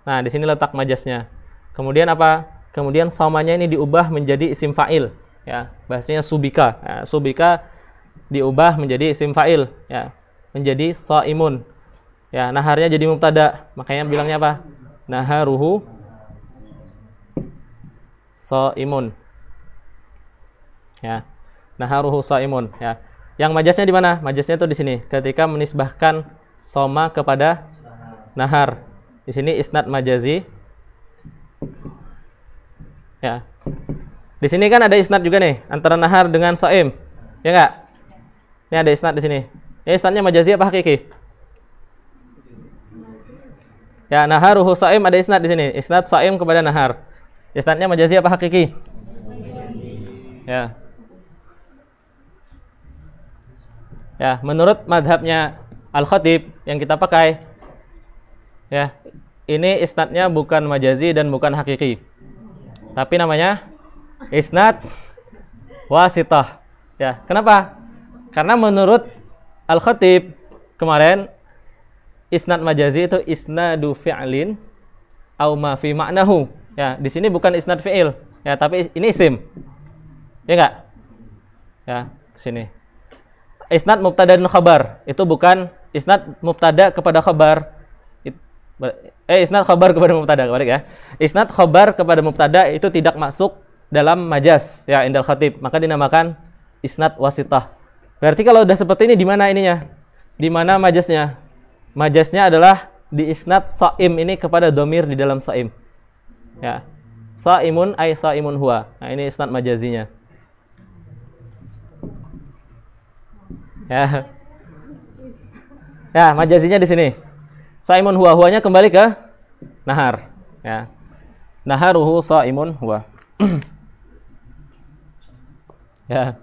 Nah, di sini letak majasnya. Kemudian apa? Kemudian somanya ini diubah menjadi isim fa'il ya. Bahasanya subika. Ya, subika diubah menjadi isim fa'il ya. Menjadi shaimun. Ya, naharnya jadi mubtada. Makanya bilangnya apa? Naharuhu shaimun. Ya. Naharuhu shaimun ya. Yang majasnya di mana? Majasnya itu di sini. Ketika menisbahkan soma kepada nahar. Di sini isnad majazi. Ya. Di sini kan ada isnad juga nih antara nahar dengan shaim. Ya enggak? Ini ada isnad di sini. Ini isnadnya majazi apa hakiki? Ya, naharuhu shaim ada isnad di sini. Isnad shaim kepada nahar. Isnadnya majazi apa hakiki? Ya. Ya, menurut madhabnya Al-Khatib yang kita pakai, ya, ini isnadnya bukan majazi dan bukan hakiki, tapi namanya isnad wasithah. Ya, kenapa? Karena menurut Al-Khatib kemarin isnad majazi itu isnadu fi'lin au ma fi ma'nahu. Ya, di sini bukan isnad fi'il, ya, tapi ini isim. Ya enggak? Ya, ke sini. Isnad mubtada dan khabar itu bukan isnad mubtada kepada khabar. Isnad khabar kepada mubtada, balik ya. Isnad khabar kepada mubtada itu tidak masuk dalam majas ya indal khatib, maka dinamakan isnad wasithah. Berarti kalau udah seperti ini di mana ininya? Di mana majasnya? Majasnya adalah di isnad shaim ini kepada domir di dalam shaim. Ya. Shaimun ay shaimun huwa. Nah, ini isnad majazinya. Ya. Ya, majazinya di sini. Shaimun huwa, huwanya kembali ke nahar, ya. Naharuhu shaimun huwa. Ya.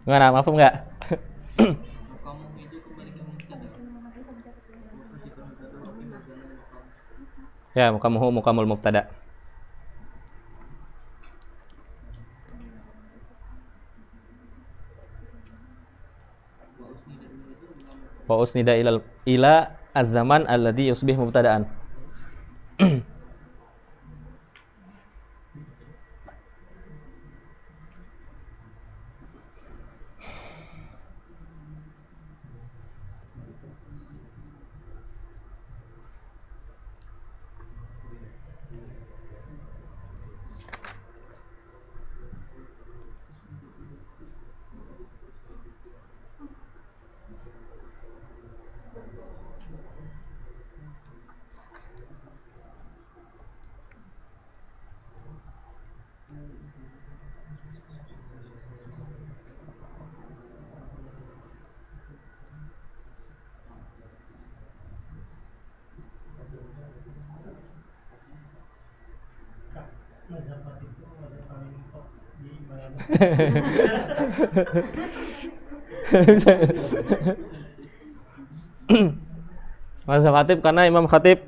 Gimana, maaf enggak? Ya, mukamuhu mukamul mubtada. Wa usnida ila az-zaman alladhi yusbih mubtada'an. Mazhab Khatib karena Imam Khatib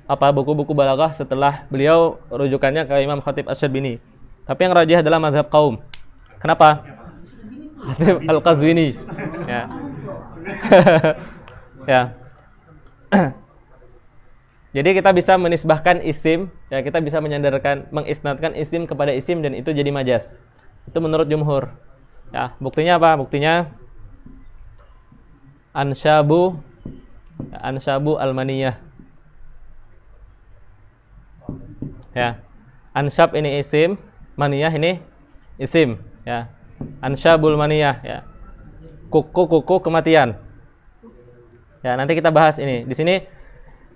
buku-buku balaghah setelah beliau rujukannya ke Imam Khatib Asy-Syarbini. Tapi yang rajih adalah mazhab kaum. Kenapa? Khatib Al-Qazwini. Ya. Ya. Jadi kita bisa menisbahkan isim, ya, kita bisa mengisnadkan isim kepada isim dan itu jadi majas. Itu menurut jumhur. Ya, buktinya apa? Buktinya ansyabu al-maniyah. Ya. Ansyab ini isim, maniyah ini isim, ya. Ansyabul maniyah, ya. Kuku kematian. Ya, nanti kita bahas ini. Di sini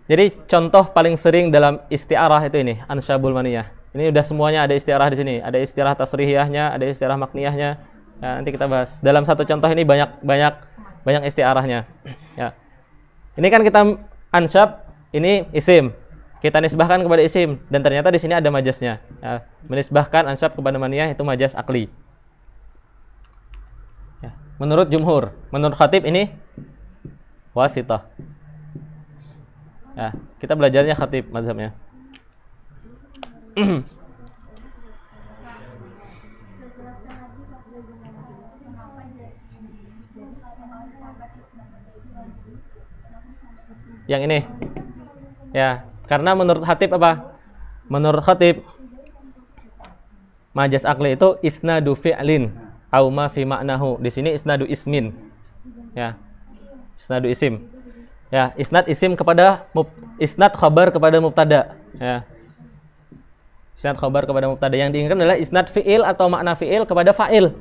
jadi contoh paling sering dalam isti'arah itu ini, ansyabul maniyah. Ini udah semuanya ada isti'arah di sini. Ada isti'arah tasrihiyahnya, ada isti'arah makniyahnya. Ya, nanti kita bahas. Dalam satu contoh ini banyak isti'arahnya. Ya. Ini kan kita ansyab, ini isim. Kita nisbahkan kepada isim dan ternyata di sini ada majasnya. Ya. Menisbahkan ansyab kepada maniyah itu majas akli. Ya. Menurut jumhur. Menurut khatib ini wasithah. Ya, kita belajarnya khatib mazhabnya. Yang ini. Ya, karena menurut khatib apa? Menurut khatib majaz akli itu isnadu fi'lin au ma fi ma'nahu. Di sini isnadu ismin. Ya. Isnadu isim. Ya, isnad isim kepada isnad khabar kepada mubtada. Ya. Isnad khabar kepada mubtada. Yang diinginkan adalah isnad fi'il atau makna fi'il kepada fa'il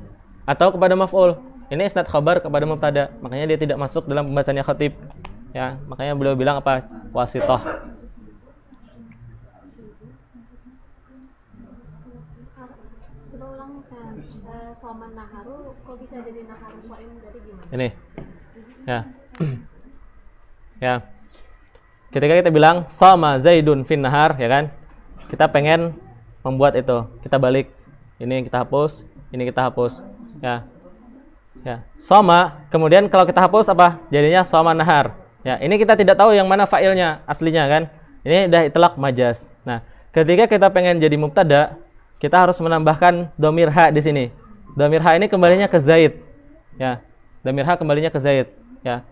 atau kepada maf'ul. Ini isnad khabar kepada mubtada. Makanya dia tidak masuk dalam pembahasannya khatib. Ya, makanya beliau bilang apa? Wasithah. Coba ulang soman naharu kok bisa jadi naharu soim jadi gimana? Ini. Ya. Ya. Ketika kita bilang sama Zaidun fin nahar, ya kan? Kita pengen membuat itu. Kita balik. Ini kita hapus, ini kita hapus. Ya. Ya. Sama, kemudian kalau kita hapus apa? Jadinya sama nahar. Ya, ini kita tidak tahu yang mana fa'ilnya aslinya kan. Ini udah itlaq majaz. Nah, ketika kita pengen jadi mubtada, kita harus menambahkan dhamir ha di sini. Dhamir ha ini kembalinya ke Zaid. Ya. Dhamir ha kembalinya ke Zaid, ya.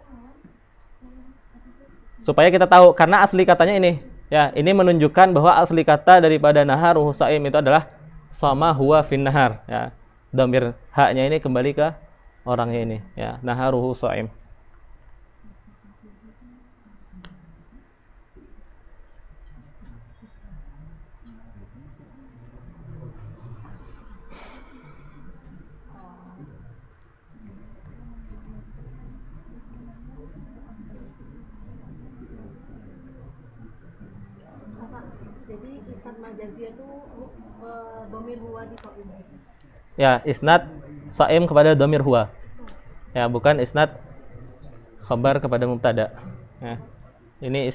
Supaya kita tahu karena asli katanya ini. Ya, ini menunjukkan bahwa asli kata daripada naharuhu saim itu adalah sama huwa fin nahar, ya. Dhamir ha-nya ini kembali ke orangnya ini, ya. Naharuhu saim. Jadi isnad majaziyah itu dhamir huwa di soim. Ya, isnad saim kepada dhamir huwa. Ya, bukan isnad khabar kepada mubtada. Ya. Ini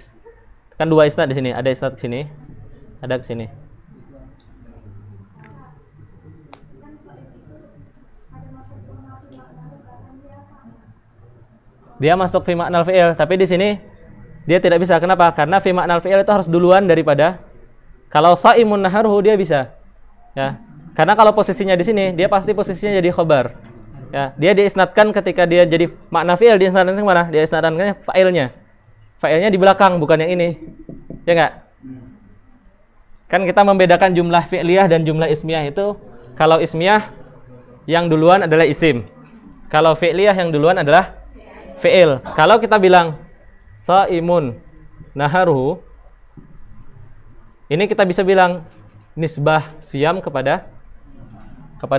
kan dua isnad di sini, ada isnad ke sini, ada ke sini. Dia masuk fi ma'nal fi'il, tapi di sini dia tidak bisa. Kenapa? Karena fi ma'nal fi'il itu harus duluan daripada kalau saimun naharuhu dia bisa. Ya. Karena kalau posisinya di sini, dia pasti posisinya jadi khabar. Ya, dia diisnadkan ketika dia jadi makna fi'il, diisnadkan ke mana? Dia isnadkannya fa'ilnya. Fa'ilnya di belakang, bukan yang ini. Ya enggak? Kan kita membedakan jumlah fi'liyah dan jumlah ismiyah itu, kalau ismiyah yang duluan adalah isim. Kalau fi'liyah yang duluan adalah fi'il. Kalau kita bilang saimun naharuhu, ini kita bisa bilang nisbah siam kepada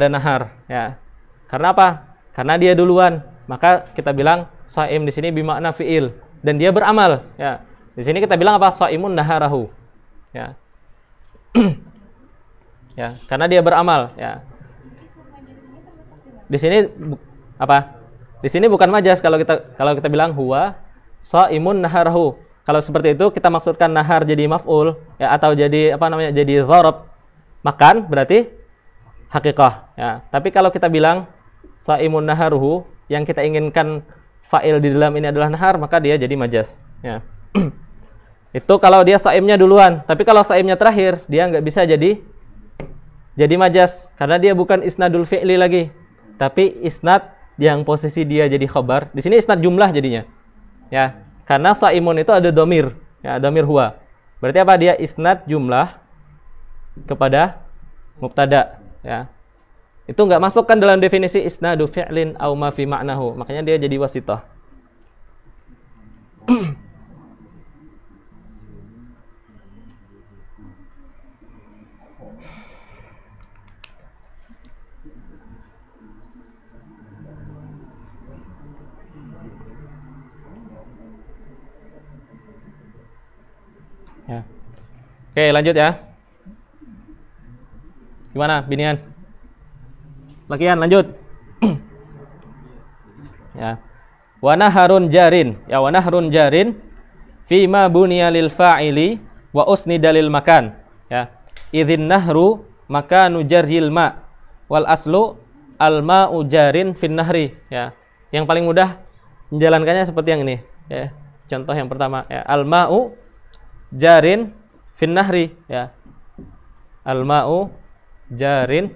nahar, ya. Karena apa? Karena dia duluan. Maka kita bilang saim di sini bimakna fi'il dan dia beramal, ya. Di sini kita bilang apa? Saimun naharahu. Ya. Ya, karena dia beramal, ya. Di sini apa? Di sini bukan majaz kalau kita bilang huwa saimun naharahu. Kalau seperti itu kita maksudkan nahar jadi maf'ul, ya, atau jadi apa namanya? Jadi dzarab. Makan berarti hakikah, ya. Tapi kalau kita bilang saimun naharuhu, yang kita inginkan fa'il di dalam ini adalah nahar, maka dia jadi majaz, ya. Itu kalau dia saimnya duluan. Tapi kalau saimnya terakhir, dia nggak bisa jadi majaz karena dia bukan isnadul fi'li lagi, tapi isnad yang posisi dia jadi khabar. Di sini isnad jumlah jadinya, ya. Karena saimun itu ada dhamir, ya, dhamir huwa. Berarti apa? Dia isnad jumlah kepada mubtada, ya. Itu nggak masuk kan dalam definisi isnadu fi'lin au ma fi ma'nahu. Makanya dia jadi wasithah. Ya. Oke, lanjut ya. Gimana, binian? Lakian, lanjut. Ya. Wa naharun jarin. Ya, wa naharun jarin fima buniya lil fa'ili wa usnida lil makan. Ya. Idzin nahru makanu jarril ma wal aslu al ma'u jarin fin nahri. Ya. Yang paling mudah menjalankannya seperti yang ini ya. Contoh yang pertama ya, al-ma'u jarin fin nahri ya. Al-ma'u jarin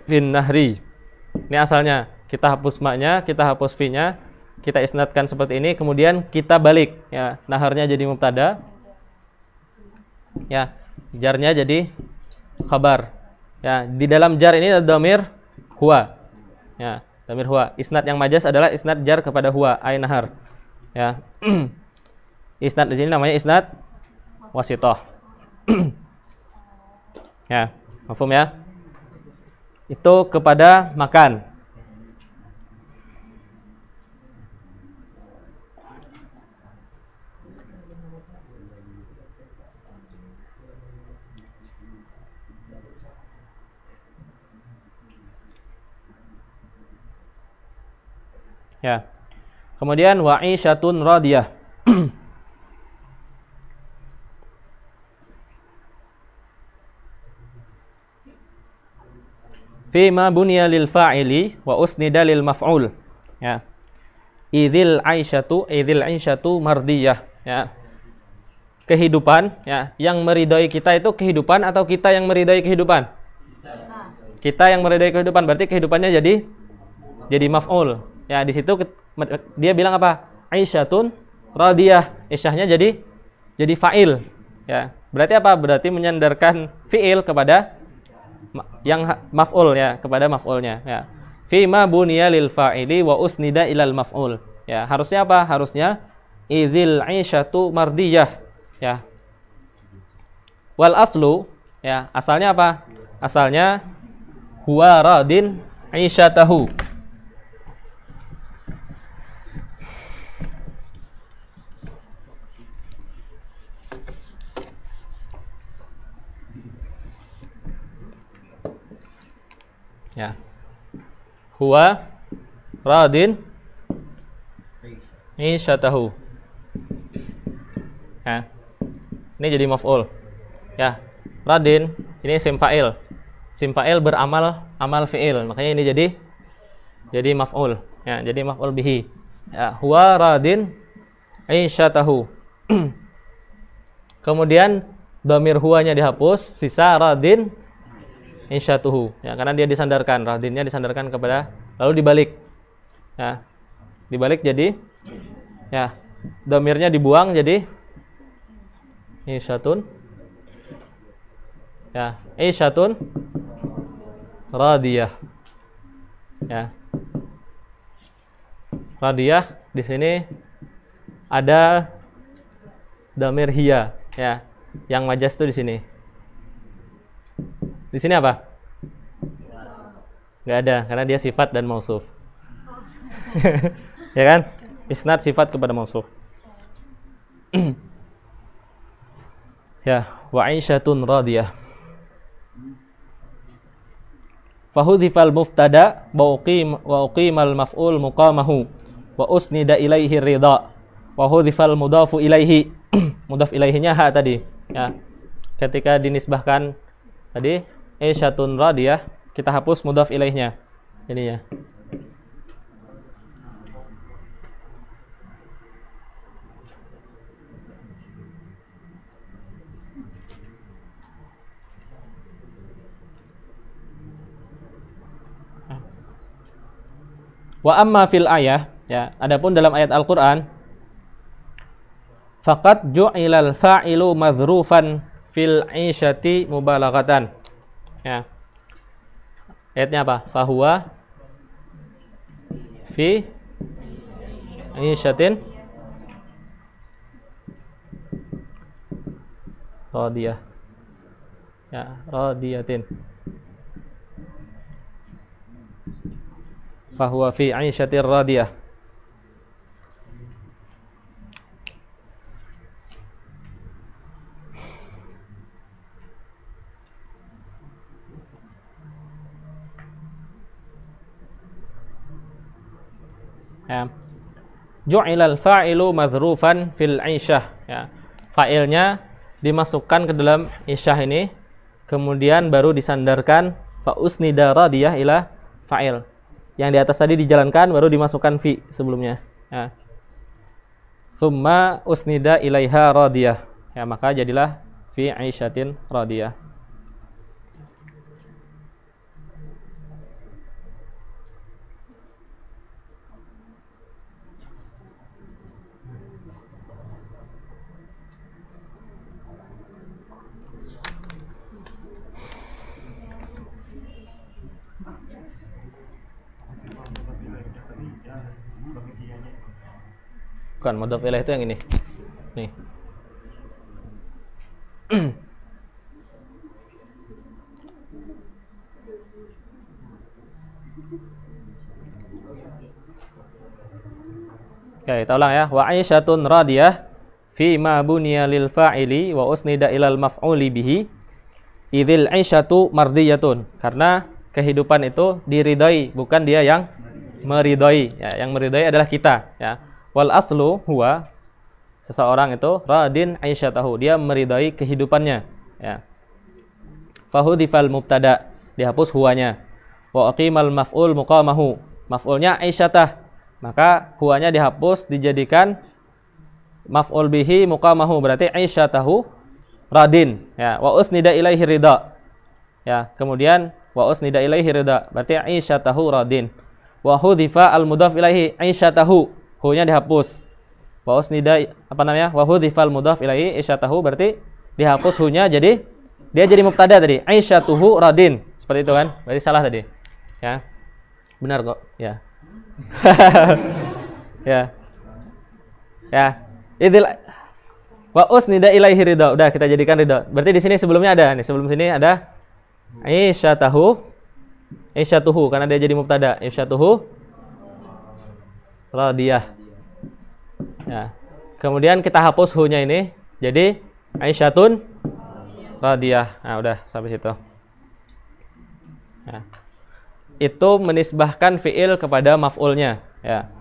fin nahri. Ini asalnya. Kita hapus ma-nya, kita hapus fi-nya, kita isnadkan seperti ini, kemudian kita balik ya. Naharnya jadi mubtada. Ya, jarnya jadi khabar. Ya, di dalam jar ini ada dhamir huwa. Ya, dhamir huwa. Isnad yang majaz adalah isnad jar kepada huwa, ay nahar. Ya. Isnad di sini namanya isnad wasithah. Ya, mafhum ya? Itu kepada makan. Ya. Kemudian wa'isyatun radiyah. Fima bunya lil fa'ili wa usnida lil maf'ul. Ya. Idzil aisyatu mardiyah. Ya. Kehidupan ya, yang meridai kita itu kehidupan atau kita yang meridai kehidupan? Kita yang meridai kehidupan, berarti kehidupannya jadi maf'ul. Ya, di situ dia bilang apa? Aisyatun radiyah. Isyahnya jadi fa'il. Ya. Berarti apa? Berarti menyandarkan fi'il kepada yang maf'ul ya, kepada maf'ulnya ya. Fi ma buniya lil fa'ili wa usnida ilal maf'ul. Ya, harusnya apa? Harusnya idzil aisyatu mardiyah ya. Wal aslu ya, asalnya apa? Asalnya huwa radin aisyatahu. Ya. Huwa radin aisyatahu. Ya. Ini jadi maf'ul. Ya. Radin ini sim fa'il. Sim fa'il beramal amal fi'il. Makanya ini jadi maf'ul. Ya, jadi maf'ul bihi. Ya, huwa radin aisyatahu. Kemudian dhamir huwanya dihapus, sisa radin aisyatuhu. Ya, karena dia disandarkan, radinnya disandarkan kepada, lalu dibalik. Ya. Dibalik jadi ya, dhamirnya dibuang jadi aisyatun. Ya, aisyatun radiyah. Ya. Radiyah di sini ada dhamir hiya ya. Yang majaz itu di sini. Di sini apa? Nggak ada, karena dia sifat dan mausuf. Ya kan? Isnad sifat kepada mausuf. Ya, wa aisyatun radiyah. Fahudhifal muftada wa uqimal maf'ul muqamahu wa usnida ilaihi ridha. Wa hudhifal mudhafu ilaihi. Mudhaf ilaihinya ha tadi. Ya. Ketika dinisbahkan tadi aisyatun radiyah, kita hapus mudhaf ilaihnya. Ini ya. Wa amma fil ayah, ya, adapun dalam ayat Al-Qur'an, faqad ju'ilal fa'ilu madhrufan fil 'isyati mubalaghatan. Ya. Ayatnya apa? Fahuwa fi 'isyatin radiyah. Ya, radiyatin. Fahuwa fi 'isyatir radiyah. Ya. Ju'ilal fa'ilu madhrufan fil 'isyah. Ya. Fa'ilnya dimasukkan ke dalam isyah ini, kemudian baru disandarkan fa usnida radiyah ila fa'il. yang di atas tadi dijalankan baru dimasukkan fi sebelumnya. Ya. Summa usnida ilaiha radiyah. Ya, maka jadilah fi aisyatin radiyah. Bukan, mudhaf ilaih itu yang ini. Nih. Oke, kita ulang ya. Wa aisyatun radiyah fi ma buniya lil fa'ili wa usnida ilal maf'uli bihi idzil aisyatu mardiyatun. Karena kehidupan itu diridhai, bukan dia yang meridhai. Ya, yang meridhai adalah kita, ya. Wal aslu huwa, seseorang itu radin aisyatahu, dia meridai kehidupannya, ya. Fahudifal mubtada, dihapus huwanya. Wa aqimal maf'ul muqamahu, maf'ulnya aisyatah, maka huwanya dihapus dijadikan maf'ul bihi muqamahu, berarti aisyatahu radin, ya. Wa usnida ilaihi ridha, ya. Kemudian wa usnida ilaihi ridha, berarti aisyatahu radin. Wa hudifa al mudhaf ilaihi aisyatahu, hu-nya dihapus. Wa usnida wa hudhifal mudhaf ilaihi aisyatahu, berarti dihapus hu-nya, jadi dia jadi mubtada tadi. Aisyatuhu radin. Seperti itu kan? Berarti salah tadi. Ya. Benar kok, ya. Ya. Ya. Idil wa usnida ilaihi ridha. Udah kita jadikan ridha. Berarti di sini sebelumnya ada nih, sebelum sini ada aisyatuhu karena dia jadi mubtada. Aisyatuhu radiyah. Ya. Kemudian kita hapus hu-nya ini jadi aisyatun radiyah. Nah, udah sampai situ. Ya. Itu menisbahkan fiil kepada maf'ulnya, ya.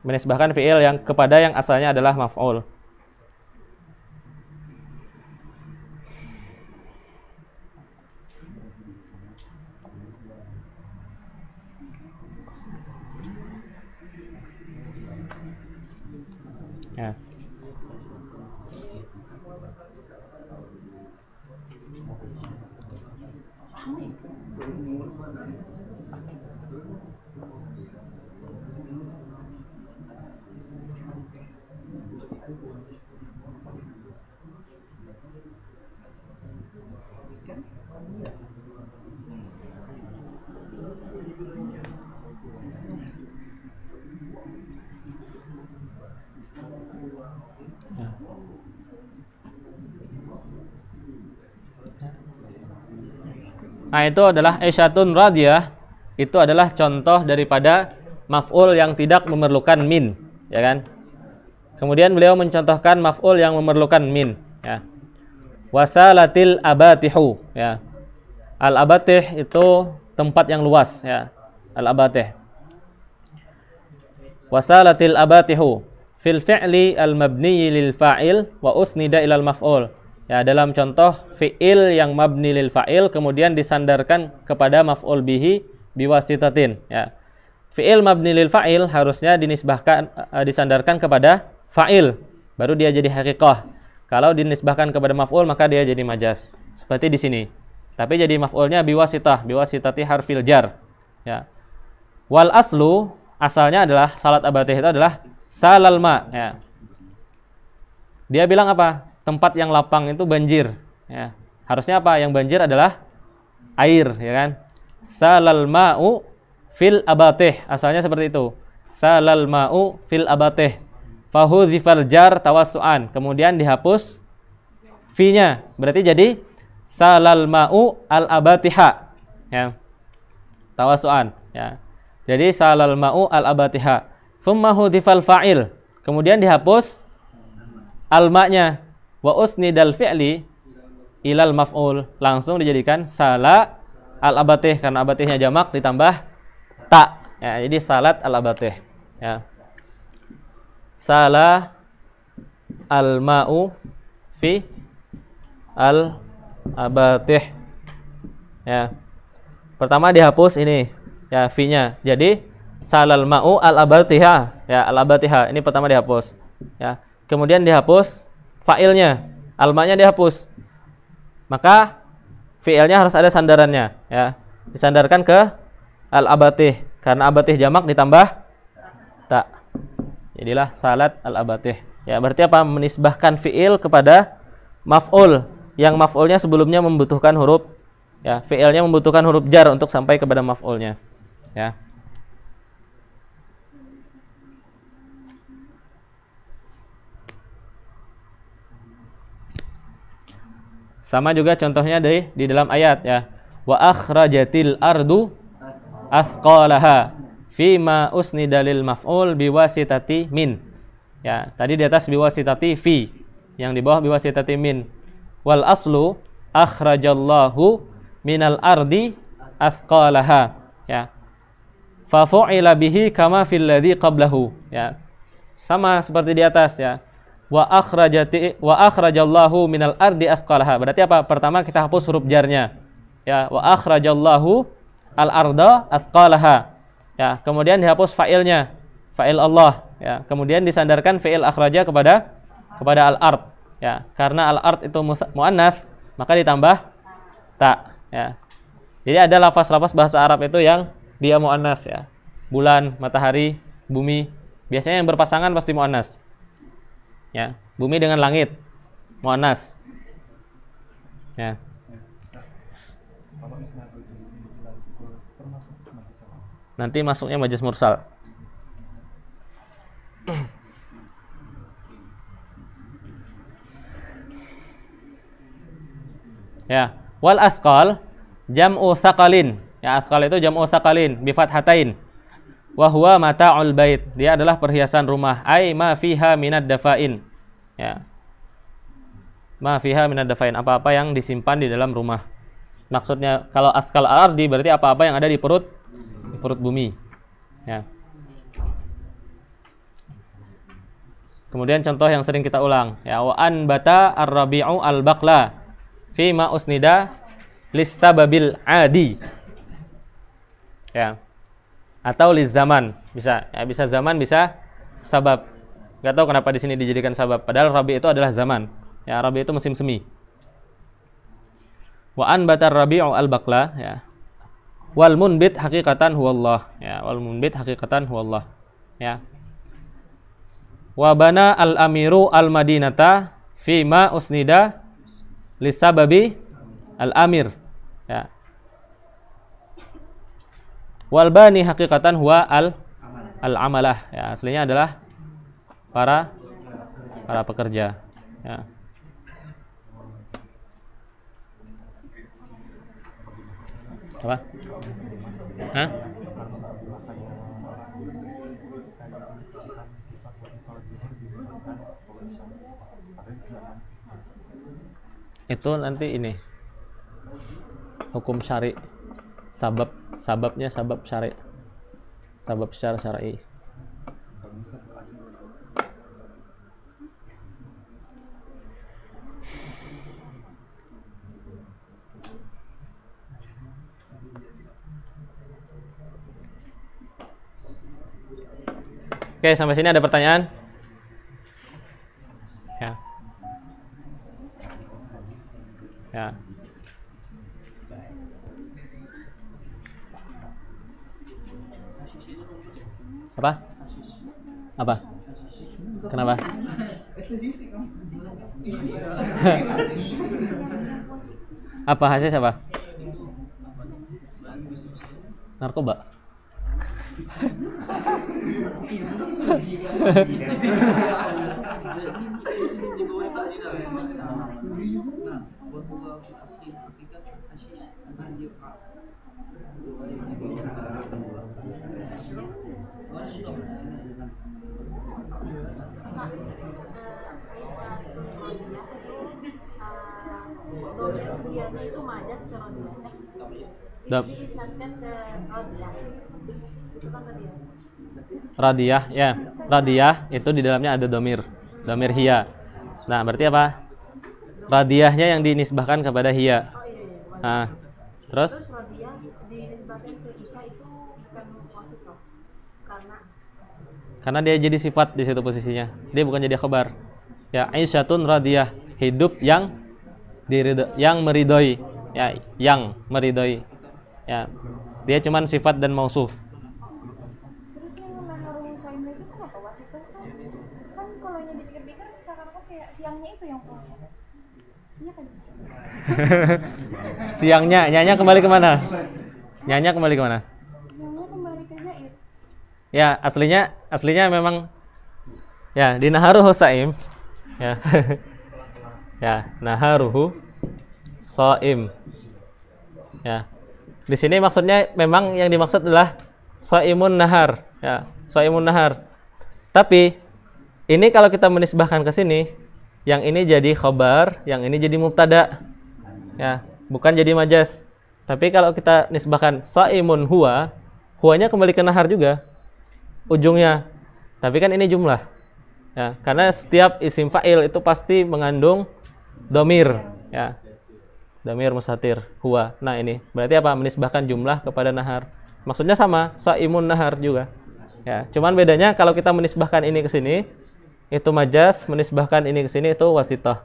Menisbahkan fiil yang kepada yang asalnya adalah maf'ul. Ya. Nah, itu adalah aisyatun radiyah. Itu adalah contoh daripada maf'ul yang tidak memerlukan min, ya kan? Kemudian beliau mencontohkan maf'ul yang memerlukan min, ya. Wasalatil abatihu, ya. Al-abatih itu tempat yang luas, ya. Al-abatih. Wasalatil abatihu fil fi'li al-mabni lil fa'il wa usnida ilal maf'ul. Ya, dalam contoh fi'il yang mabni lil fa'il kemudian disandarkan kepada maf'ul bihi biwasitatin, ya. Fi'il mabni lil fa'il harusnya disandarkan kepada fa'il, baru dia jadi haqiqah. Kalau dinisbahkan kepada maf'ul maka dia jadi majas. Seperti di sini. Tapi jadi maf'ulnya biwasitati harfil jar, ya. Wal aslu, asalnya adalah salat abatih itu adalah salal ma, ya. Dia bilang apa? Tempat yang lapang itu banjir, ya. Harusnya apa? Yang banjir adalah air, ya kan? Salal ma'u fil abatih, asalnya seperti itu. Salal ma'u fil abatih. Fahudhifal jar tawassu'an, kemudian dihapus fi-nya, berarti jadi salal ma'u al abatiha, ya. Tawassu'an, ya. Jadi salal ma'u al abatiha. Tsumma hudhifal fa'il, kemudian dihapus al-ma-nya. Wa usnidal fi'li ilal maf'ul, langsung dijadikan sala al-abatih karena abatihnya jamak ditambah ta, ya. Jadi salat al-abatih, ya. Sala al-ma'u fi al-abatih, ya. Pertama dihapus ini ya fi-nya. Jadi salal ma'u al-abatiha ya, al-abatiha. Ini pertama dihapus ya. Kemudian dihapus fa'ilnya, al-ma-nya dihapus. Maka fi'ilnya harus ada sandarannya ya. Disandarkan ke al-abatih karena abatih jamak ditambah ta. Jadilah salat al-abatih. Ya, berarti apa? Menisbahkan fi'il kepada maf'ul yang maf'ulnya sebelumnya membutuhkan huruf ya, fi'ilnya membutuhkan huruf jar untuk sampai kepada maf'ulnya ya. Sama juga contohnya di dalam ayat ya. Wa akhrajatil ardu athqalaha fima usnida lil maf'ul biwasitati min. Ya, tadi di atas biwasitati fi, yang di bawah biwasitati min. Wal aslu akhrajallahu minal ardi athqalaha ya. Fa fu'ila bihi kama fil ladzi qablahu ya. Sama seperti di atas ya. Wa akhrajallahu minal ardi athqalaha. Berarti apa? Pertama kita hapus huruf jarnya. Ya, wa akhrajallahu al-arda athqalaha. Ya, kemudian dihapus fa'ilnya, fa'il Allah ya. Kemudian disandarkan fi'il akhraja kepada al-ard ya. Karena al-ard itu muannats, maka ditambah ta ya. Jadi ada lafaz-lafaz bahasa Arab itu yang dia muannats ya. Bulan, matahari, bumi. Biasanya yang berpasangan pasti muannats. Ya, bumi dengan langit muannats. Ya. Nanti masuknya majaz mursal. Ya, wal athqal jam'u tsaqalin. Ya, athqal itu jam'u tsaqalin bi fathatain. Wa huwa mata'ul bait. Dia adalah perhiasan rumah. Ai ma fiha minad dafain. Ya. Ma fiha minad dafain, apa-apa yang disimpan di dalam rumah. Maksudnya kalau athqal al-ardi berarti apa-apa yang ada di perut bumi. Ya. Kemudian contoh yang sering kita ulang, ya, wa anbata ar-rabi'u al-baqla fi ma usnida lis-sababil adi. Ya. Atau liz zaman, bisa ya, bisa zaman, bisa sabab. Enggak tahu kenapa di sini dijadikan sabab, padahal rabi itu adalah zaman. Ya, rabi itu musim semi. Wa anbata ar-rabi'u al-baqla ya. Wal munbit hakikatan huwallah ya, wal munbit hakikatan huwallah ya. Wa bana al-amiru al-madinata fi ma usnida lisababi al-amir ya. Wal bani hakikatan huwa al-amalah ya, aslinya adalah para pekerja ya. Apa? Hah? Itu nanti ini hukum syari, sababnya sabab syari, sabab secara syar'i. Oke, sampai sini ada pertanyaan? Ya. Ya. Apa? Apa? Kenapa? Apa hasil apa? Narkoba. Dianya itu majas ke Rodiah. Diisnadkan ke Rodiah. Itu kan tadi ya. Radiyah ya. Radiyah itu di dalamnya ada domir hiya. Nah, berarti apa? Radiyahnya yang dinisbahkan kepada hiya. Oh iya. Nah, terus Rodiah dinisbahkan Karena dia jadi sifat di situ posisinya. Dia bukan jadi khabar. Ya, Aisyatun radiyah, hidup yang meridhoi. Ya, yang meridhoi. Ya. Dia cuman sifat dan mausuf. Terus yang naharu saimnya itu kenapa wasitah kan kalau yang dipikir-pikir seakan-akan kayak siangnya itu yang puasa. Iya kan sih? Siangnya, nyanya kembali kemana? Nyanya kembali kemana? Siangnya kembali ke Zaid. Ya, aslinya memang ya di naharuhu saim. Ya. Ya, naharuhu shaim. Ya. Di sini maksudnya memang yang dimaksud adalah shaimun nahar, ya, shaimun nahar. Tapi ini kalau kita menisbahkan ke sini, yang ini jadi khabar, yang ini jadi mubtada. Ya, bukan jadi majas. Tapi kalau kita nisbahkan shaimun huwa, huwanya kembali ke nahar juga ujungnya. Tapi kan ini jumlah. Ya, karena setiap isim fa'il itu pasti mengandung dhamir, ya. Dhamir mustatir huwa. Nah, ini berarti apa? Menisbahkan jumlah kepada nahar. Maksudnya sama, shaimun nahar juga. Ya, cuman bedanya kalau kita menisbahkan ini ke sini itu majas, menisbahkan ini ke sini itu wasithah.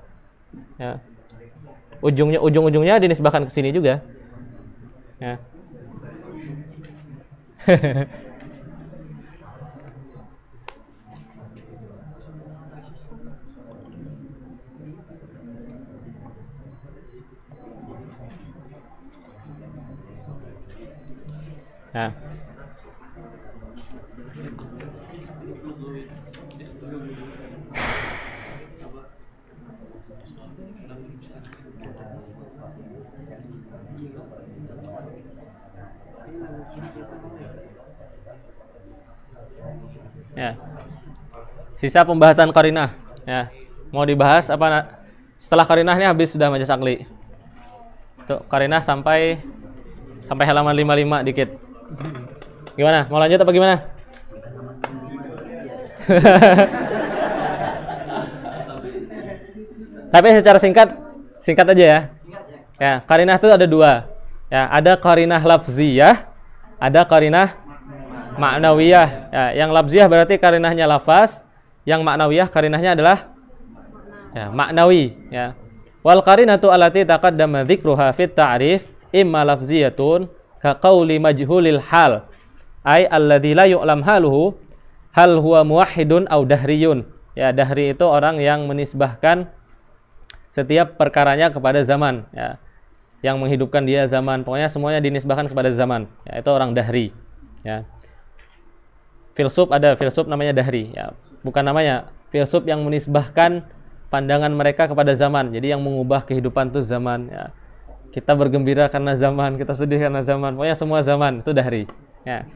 Ya. Ujung-ujungnya dinisbahkan ke sini juga. Ya. Ya. Ya. Sisa pembahasan qarinah. Ya. Mau dibahas apa setelah qarinah ini habis sudah majas akli. Tuh, qarinah sampai halaman 55 dikit. Gimana? Mau lanjut apa gimana? Tapi secara singkat aja ya. Ya, qarinah itu ada dua. Ya, ada qarinah lafziyah, ada qarinah ma'nawiyah. Ya, yang lafziyah berarti qarinahnya lafaz, yang ma'nawiyah qarinahnya adalah ya, ma'nawi, ya. Wal qarinatu allati taqaddama dzikruha fit ta'rif imma lafziyatun ka qauli majhulil hal ay alladzi la yu'lam haluhu hal huwa muwahhidun aw dahriyun. Ya, dahri itu orang yang menisbahkan setiap perkaranya kepada zaman, ya. Yang menghidupkan dia zaman, pokoknya semuanya dinisbahkan kepada zaman. Ya, itu orang dahri, ya. Filsuf ada filsuf namanya dahri, ya. Bukan namanya filsuf yang menisbahkan pandangan mereka kepada zaman. Jadi yang mengubah kehidupan itu zaman, ya. Kita bergembira karena zaman, kita sedih karena zaman. Pokoknya semua zaman itu dahri, ya.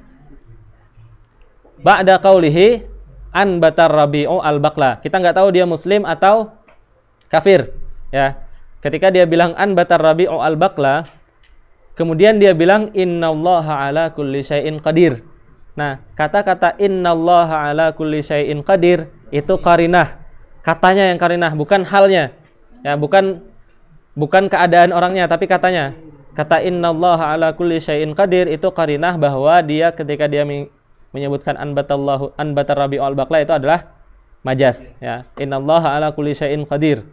Ba'da qaulihi an batar rabi'u al-baqla. Kita nggak tahu dia muslim atau kafir, ya. Ketika dia bilang an batar rabi'u al-baqla, kemudian dia bilang innallaha ala kulli syai'in qadir. Nah, kata-kata innallaha ala kulli syai'in qadir itu qarinah. Katanya yang qarinah, bukan halnya. Ya, bukan keadaan orangnya, tapi katanya. Kata innallaha ala kulli syai'in qadir itu qarinah bahwa dia ketika dia menyebutkan an batar rabi'u al-baqla itu adalah majas, ya. Innallaha ala kulli syai'in qadir.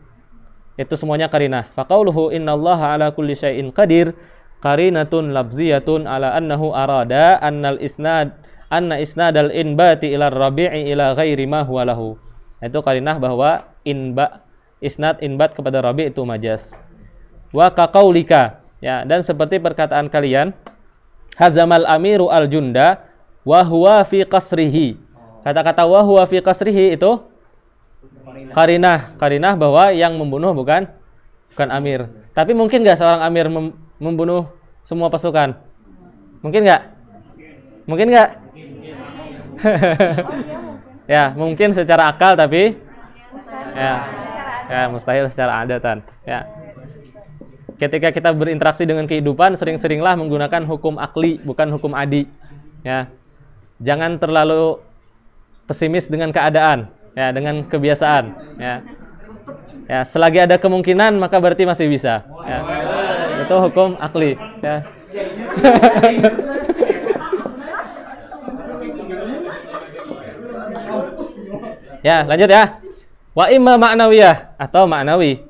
Itu semuanya qarinah. Faqauluhu innallaha ala kulli syai'in qadir qarinatun lafziyatun ala annahu arada anna isnadal inbati ila rabi'i ila ghairi ma huwa lahu. Itu qarinah bahwa isnad inbat kepada rabi' itu majas. Wa kaqaulika, ya, dan seperti perkataan kalian hazamal amiru al junda wa huwa fi qasrihi. Kata-kata wa huwa fi qasrihi itu qarinah bahwa yang membunuh bukan amir. Tapi mungkin nggak seorang amir membunuh semua pasukan? Mungkin nggak? Mungkin nggak? Ya, mungkin secara akal, tapi mustahil secara adatan. Ya. Ketika kita berinteraksi dengan kehidupan, sering-seringlah menggunakan hukum akli, bukan hukum adi. Ya. Jangan terlalu pesimis dengan keadaan, ya, dengan kebiasaan, ya. Ya, selagi ada kemungkinan maka berarti masih bisa, ya. Itu hukum akli, ya. Ya, lanjut ya. Wa imma ma'nawiyah atau ma'nawi.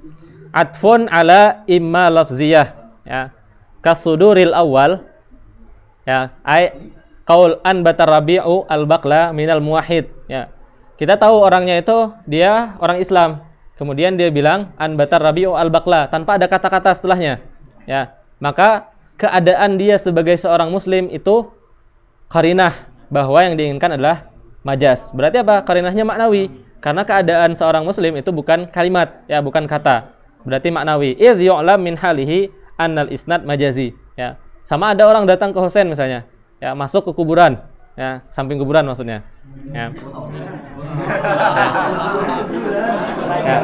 Atfun ala imma lafziyah. Ya. Kasuduril awal. Ya, ai qaul an batar rabi'u al-baqla minal muwahhid. Ya. Kita tahu orangnya itu dia orang Islam. Kemudian dia bilang an batar rabi'u al-baqla tanpa ada kata-kata setelahnya. Ya. Maka keadaan dia sebagai seorang muslim itu qarinah bahwa yang diinginkan adalah majaz. Berarti apa? Qarinahnya maknawi. Karena keadaan seorang muslim itu bukan kalimat, ya, bukan kata. Berarti maknawi. Idz yu'lam min halihi annal isnad majazi. Ya. Sama ada orang datang ke Husain misalnya, ya, masuk ke kuburan, ya, samping kuburan maksudnya. Ya. Ya.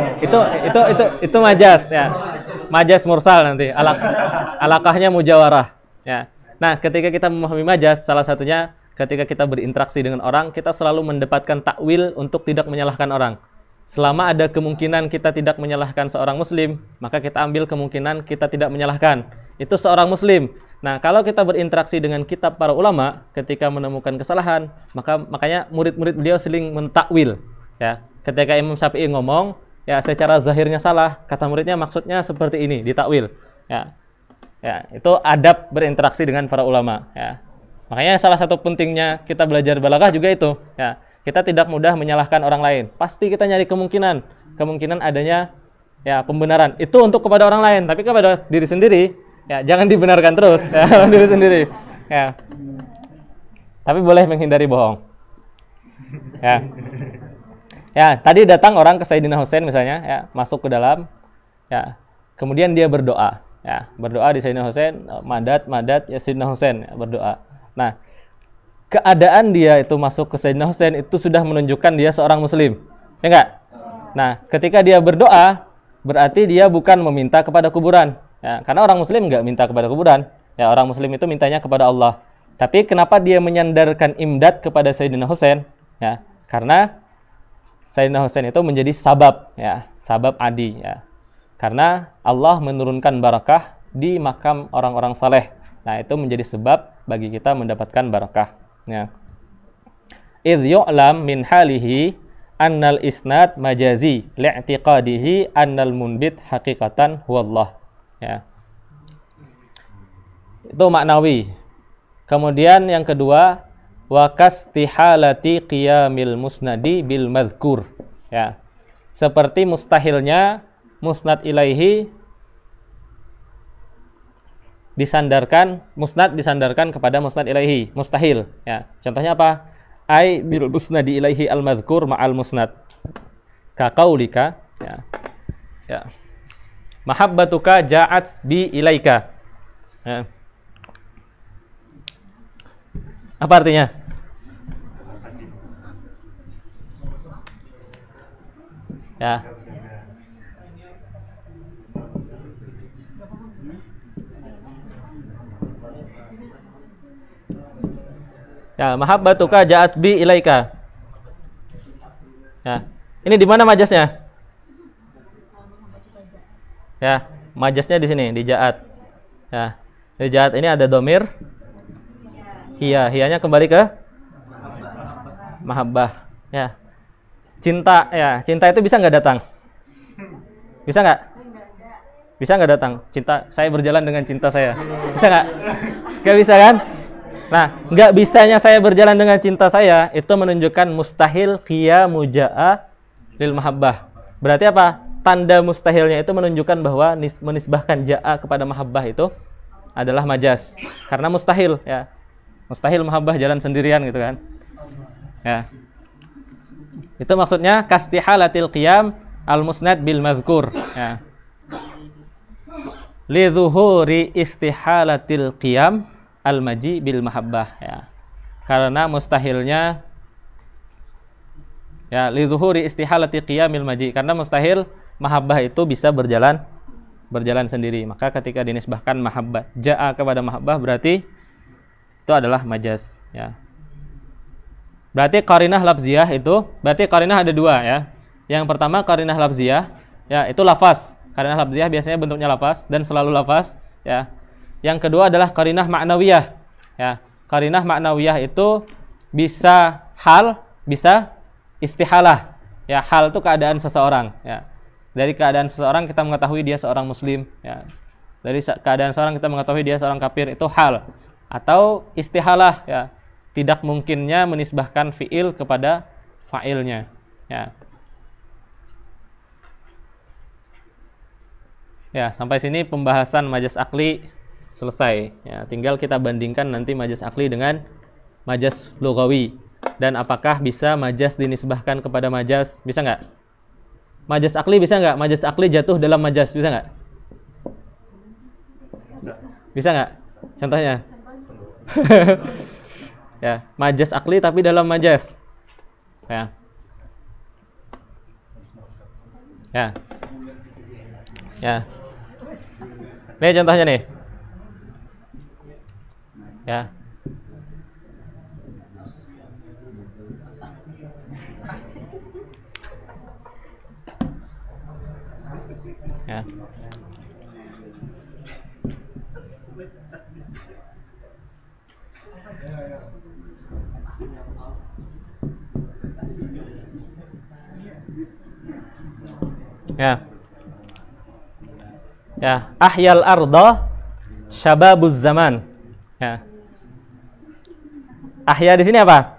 Itu majaz, ya. Majaz mursal nanti. Alakahnya mujawarah, ya. Nah, ketika kita memahami majaz, salah satunya ketika kita berinteraksi dengan orang, kita selalu mendapatkan takwil untuk tidak menyalahkan orang. Selama ada kemungkinan kita tidak menyalahkan seorang muslim, maka kita ambil kemungkinan kita tidak menyalahkan. Itu seorang muslim. Nah, kalau kita berinteraksi dengan kitab para ulama, ketika menemukan kesalahan, makanya murid-murid beliau sering mentakwil. Ya, ketika Imam Syafi'i ngomong, ya secara zahirnya salah, kata muridnya maksudnya seperti ini, ditakwil. Ya, ya, itu adab berinteraksi dengan para ulama. Ya. Makanya salah satu pentingnya kita belajar balaghah juga itu, ya. Kita tidak mudah menyalahkan orang lain. Pasti kita nyari kemungkinan adanya, ya, pembenaran. Itu untuk kepada orang lain, tapi kepada diri sendiri, ya, jangan dibenarkan terus, ya, diri sendiri. Ya. Tapi boleh menghindari bohong. Ya. Ya, tadi datang orang ke Sayyidina Husain misalnya, ya, masuk ke dalam, ya. Kemudian dia berdoa, ya, berdoa di Sayyidina Husain, madat ya Sayyidina Husain, ya, berdoa. Nah, keadaan dia itu masuk ke Sayyidina Husain itu sudah menunjukkan dia seorang muslim. Ya enggak? Nah, ketika dia berdoa, berarti dia bukan meminta kepada kuburan. Ya, karena orang muslim enggak minta kepada kuburan. Ya, orang muslim itu mintanya kepada Allah. Tapi kenapa dia menyandarkan imdad kepada Sayyidina Husain? Ya, karena Sayyidina Husain itu menjadi sabab, ya, sabab adi, ya. Karena Allah menurunkan barakah di makam orang-orang saleh. Nah, itu menjadi sebab bagi kita mendapatkan barakah. Ya. Idz yu'lam min halihi annal isnad majazi li'tiqadihi annal munbit haqiqatan huwallah. Ya. Itu maknawi. Kemudian yang kedua, wa kastihalati qiyamil musnadi bil mazkur. Ya. Seperti mustahilnya musnad ilaihi musnad disandarkan kepada musnad ilaihi, mustahil, ya. Contohnya apa? Ai bil musnadi ilaihi al madhkur ma'al musnad. Ka qaulika, ya. Ya. Mahabbatuka ja'at bi ilaika. Ya. Apa artinya? Ya. Ya, mahabbatuka ja'at bi ilaika. Ya. Ini di mana majasnya? Ya, majasnya di sini, di ja'at. Ya. Di ja'at ini ada domir. Hiyanya kembali ke mahabbah. Ya. Cinta, ya. Cinta itu bisa nggak datang? Bisa nggak? Bisa nggak datang? Cinta, saya berjalan dengan cinta saya. Bisa nggak? Nggak bisa kan? Nah, nggak bisanya saya berjalan dengan cinta saya, itu menunjukkan mustahil qiyamu ja'a lil mahabbah. Berarti apa? Tanda mustahilnya itu menunjukkan bahwa menisbahkan ja'a kepada mahabbah itu adalah majaz. Karena mustahil, ya. Mustahil mahabbah jalan sendirian gitu kan. Ya. Itu maksudnya kastihalatil qiyam al-musnad bil mazkur, ya. Li dhuhuri istihalatil qiyam al-maji bil mahabbah, ya. Karena mustahilnya, ya, li dhuhuri istihalati qiyamil maji, karena mustahil mahabbah itu bisa berjalan sendiri. Maka ketika dinisbahkan mahabbah ja'a kepada mahabbah, berarti itu adalah majaz, ya. Berarti qarinah lafziyah itu, berarti qarinah ada dua, ya. Yang pertama qarinah lafziyah, ya, itu lafaz. Qarinah lafziyah biasanya bentuknya lafaz dan selalu lafaz, ya. Yang kedua adalah qarinah ma'nawiyah, ya. Qarinah ma'nawiyah itu bisa hal, bisa istihalah. Ya, hal itu keadaan seseorang, ya. Dari keadaan seseorang kita mengetahui dia seorang muslim, ya. Dari keadaan seorang kita mengetahui dia seorang kafir, itu hal. Atau istihalah, ya. Tidak mungkinnya menisbahkan fiil kepada fa'ilnya, ya. Ya, sampai sini pembahasan majaz akli selesai. Ya, tinggal kita bandingkan nanti majaz akli dengan majaz lughawi. Dan apakah bisa majaz dinisbahkan kepada majaz? Bisa nggak? Majaz akli bisa nggak? Majaz akli jatuh dalam majaz, bisa nggak? Bisa nggak? Contohnya? Ya, majaz akli tapi dalam majaz. Ya. Ya. Ya. Ini contohnya nih. Ya. Ya. Ya. Ya, ahyal arda syababuz zaman. Ya. Ahya di sini apa?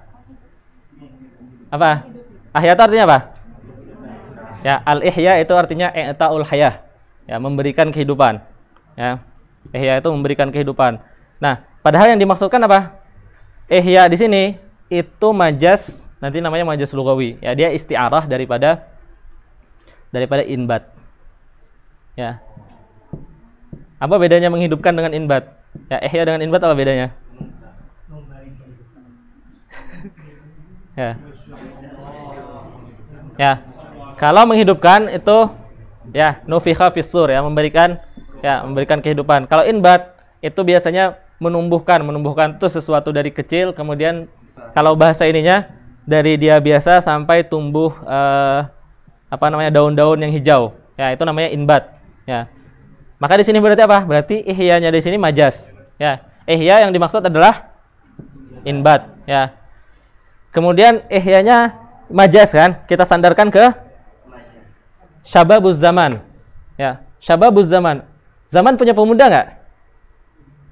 Apa? Ahya itu artinya apa? Ya, al-ihya itu artinya i'ta'ul hayah. Ya, memberikan kehidupan. Ya. Ihya itu memberikan kehidupan. Nah, padahal yang dimaksudkan apa? Ihya di sini itu majaz, nanti namanya majaz lughawi. Ya, dia isti'arah daripada inbat. Ya. Apa bedanya menghidupkan dengan inbat? Ya, ihya dengan inbat apa bedanya? Ya. Ya. Kalau menghidupkan itu ya nufikha fis-sur, ya, memberikan kehidupan. Kalau inbat itu biasanya menumbuhkan itu sesuatu dari kecil, kemudian kalau bahasa ininya dari dia biasa sampai tumbuh daun-daun yang hijau. Ya, itu namanya inbat. Ya. Maka di sini berarti apa? Berarti ihyanya di sini majaz. Ya. Ihya yang dimaksud adalah inbat, ya. Kemudian ihyanya majaz kan? Kita sandarkan ke syababuz zaman. Ya, syababuz zaman. Zaman punya pemuda enggak?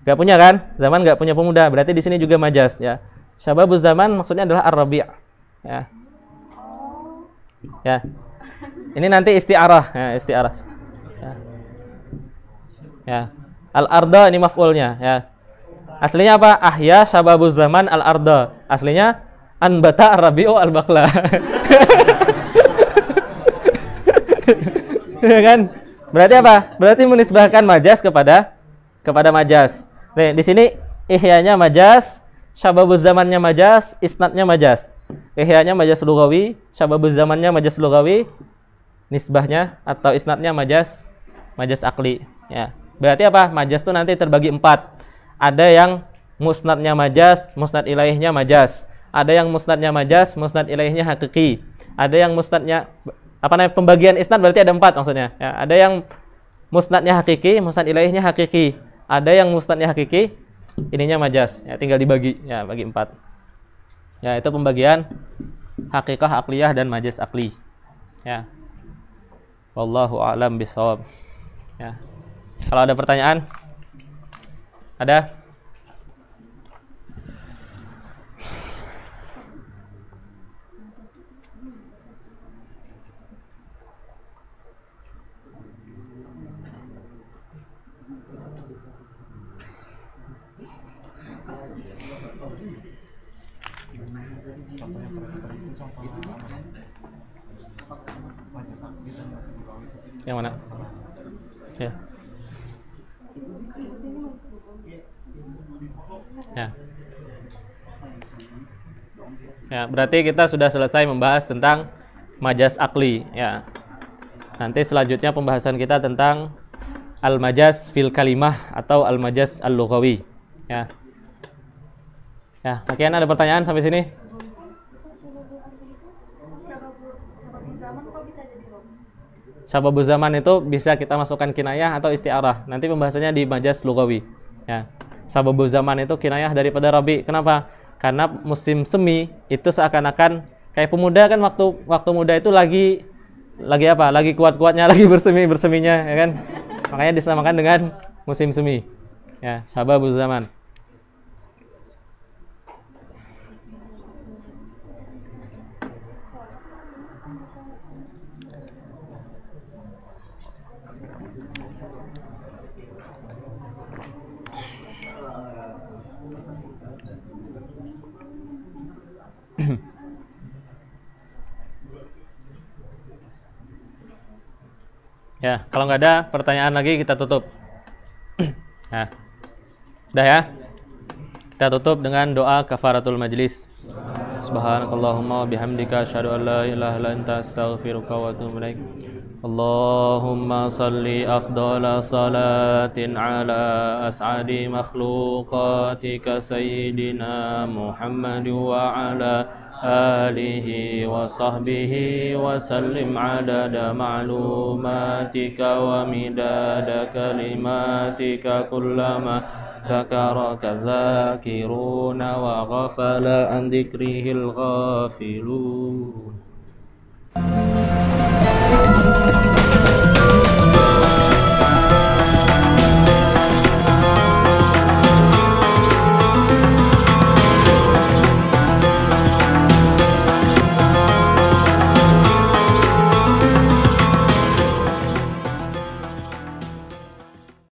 Enggak punya kan? Zaman enggak punya pemuda. Berarti di sini juga majaz, ya. Syababuz zaman maksudnya adalah ar-rabi'. Ya. Ya. Ini nanti isti'arah, ya, isti'arah. Ya. Ya. Al-arda ini maf'ulnya, ya. Aslinya apa? Ahya syababuz zaman al-arda. Aslinya anbata ar-rabi'u al-baqla. Ya kan? Berarti apa? Berarti menisbahkan majaz kepada majaz. Nih, di sini ihyanya majaz, syababuz zamannya majaz, isnadnya majaz. Ihyanya majaz lughawi, syababuz zamannya majaz lughawi, nisbahnya atau isnadnya majaz akli, ya. Berarti apa? Majaz itu nanti terbagi 4. Ada yang musnadnya majaz, musnad ilaihnya majaz. Ada yang musnadnya majaz, musnad ilaihnya hakiki. Ada yang musnadnya pembagian isnad berarti ada 4 maksudnya. Ya, ada yang musnadnya hakiki, musnad ilaihnya hakiki. Ada yang musnadnya hakiki, ininya majaz. Ya, tinggal dibagi, ya, bagi 4. Ya, itu pembagian hakikah akliyah dan majaz akli. Ya. Wallahu a'lam bishawab. Ya. Kalau ada pertanyaan? Ada? Yang mana? Ya. Ya. Ya, berarti kita sudah selesai membahas tentang majaz akli, ya. Nanti selanjutnya pembahasan kita tentang al-majaz fil kalimah atau al-majaz al-lughawi, ya. Ya, makian ada pertanyaan sampai sini? Syababuz zaman itu bisa kita masukkan kinayah atau isti'arah. Nanti pembahasannya di majaz lughawi, ya. Syababuz zaman itu kinayah daripada rabi. Kenapa? Karena musim semi itu seakan-akan Kayak pemuda kan waktu muda itu lagi apa? Lagi kuat-kuatnya, lagi bersemi-berseminya, ya kan? Makanya disamakan dengan musim semi. Ya, syababuz zaman. Ya, kalau nggak ada pertanyaan lagi kita tutup. Nah, udah ya. Kita tutup dengan doa kafaratul majlis. Subhanakallahumma bihamdika asyhadu an la ilaha illa anta astaghfiruka wa atubu ilaik. Allahumma salli afdhala salatin ala as'adi makhluqatika sayyidina Muhammad wa ala alihi wa sahbihi wa sallim adada ma'lumatika wa midada kalimatika kullama zakaraka dzakiruna wa ghafala an dzikrihil ghafilun.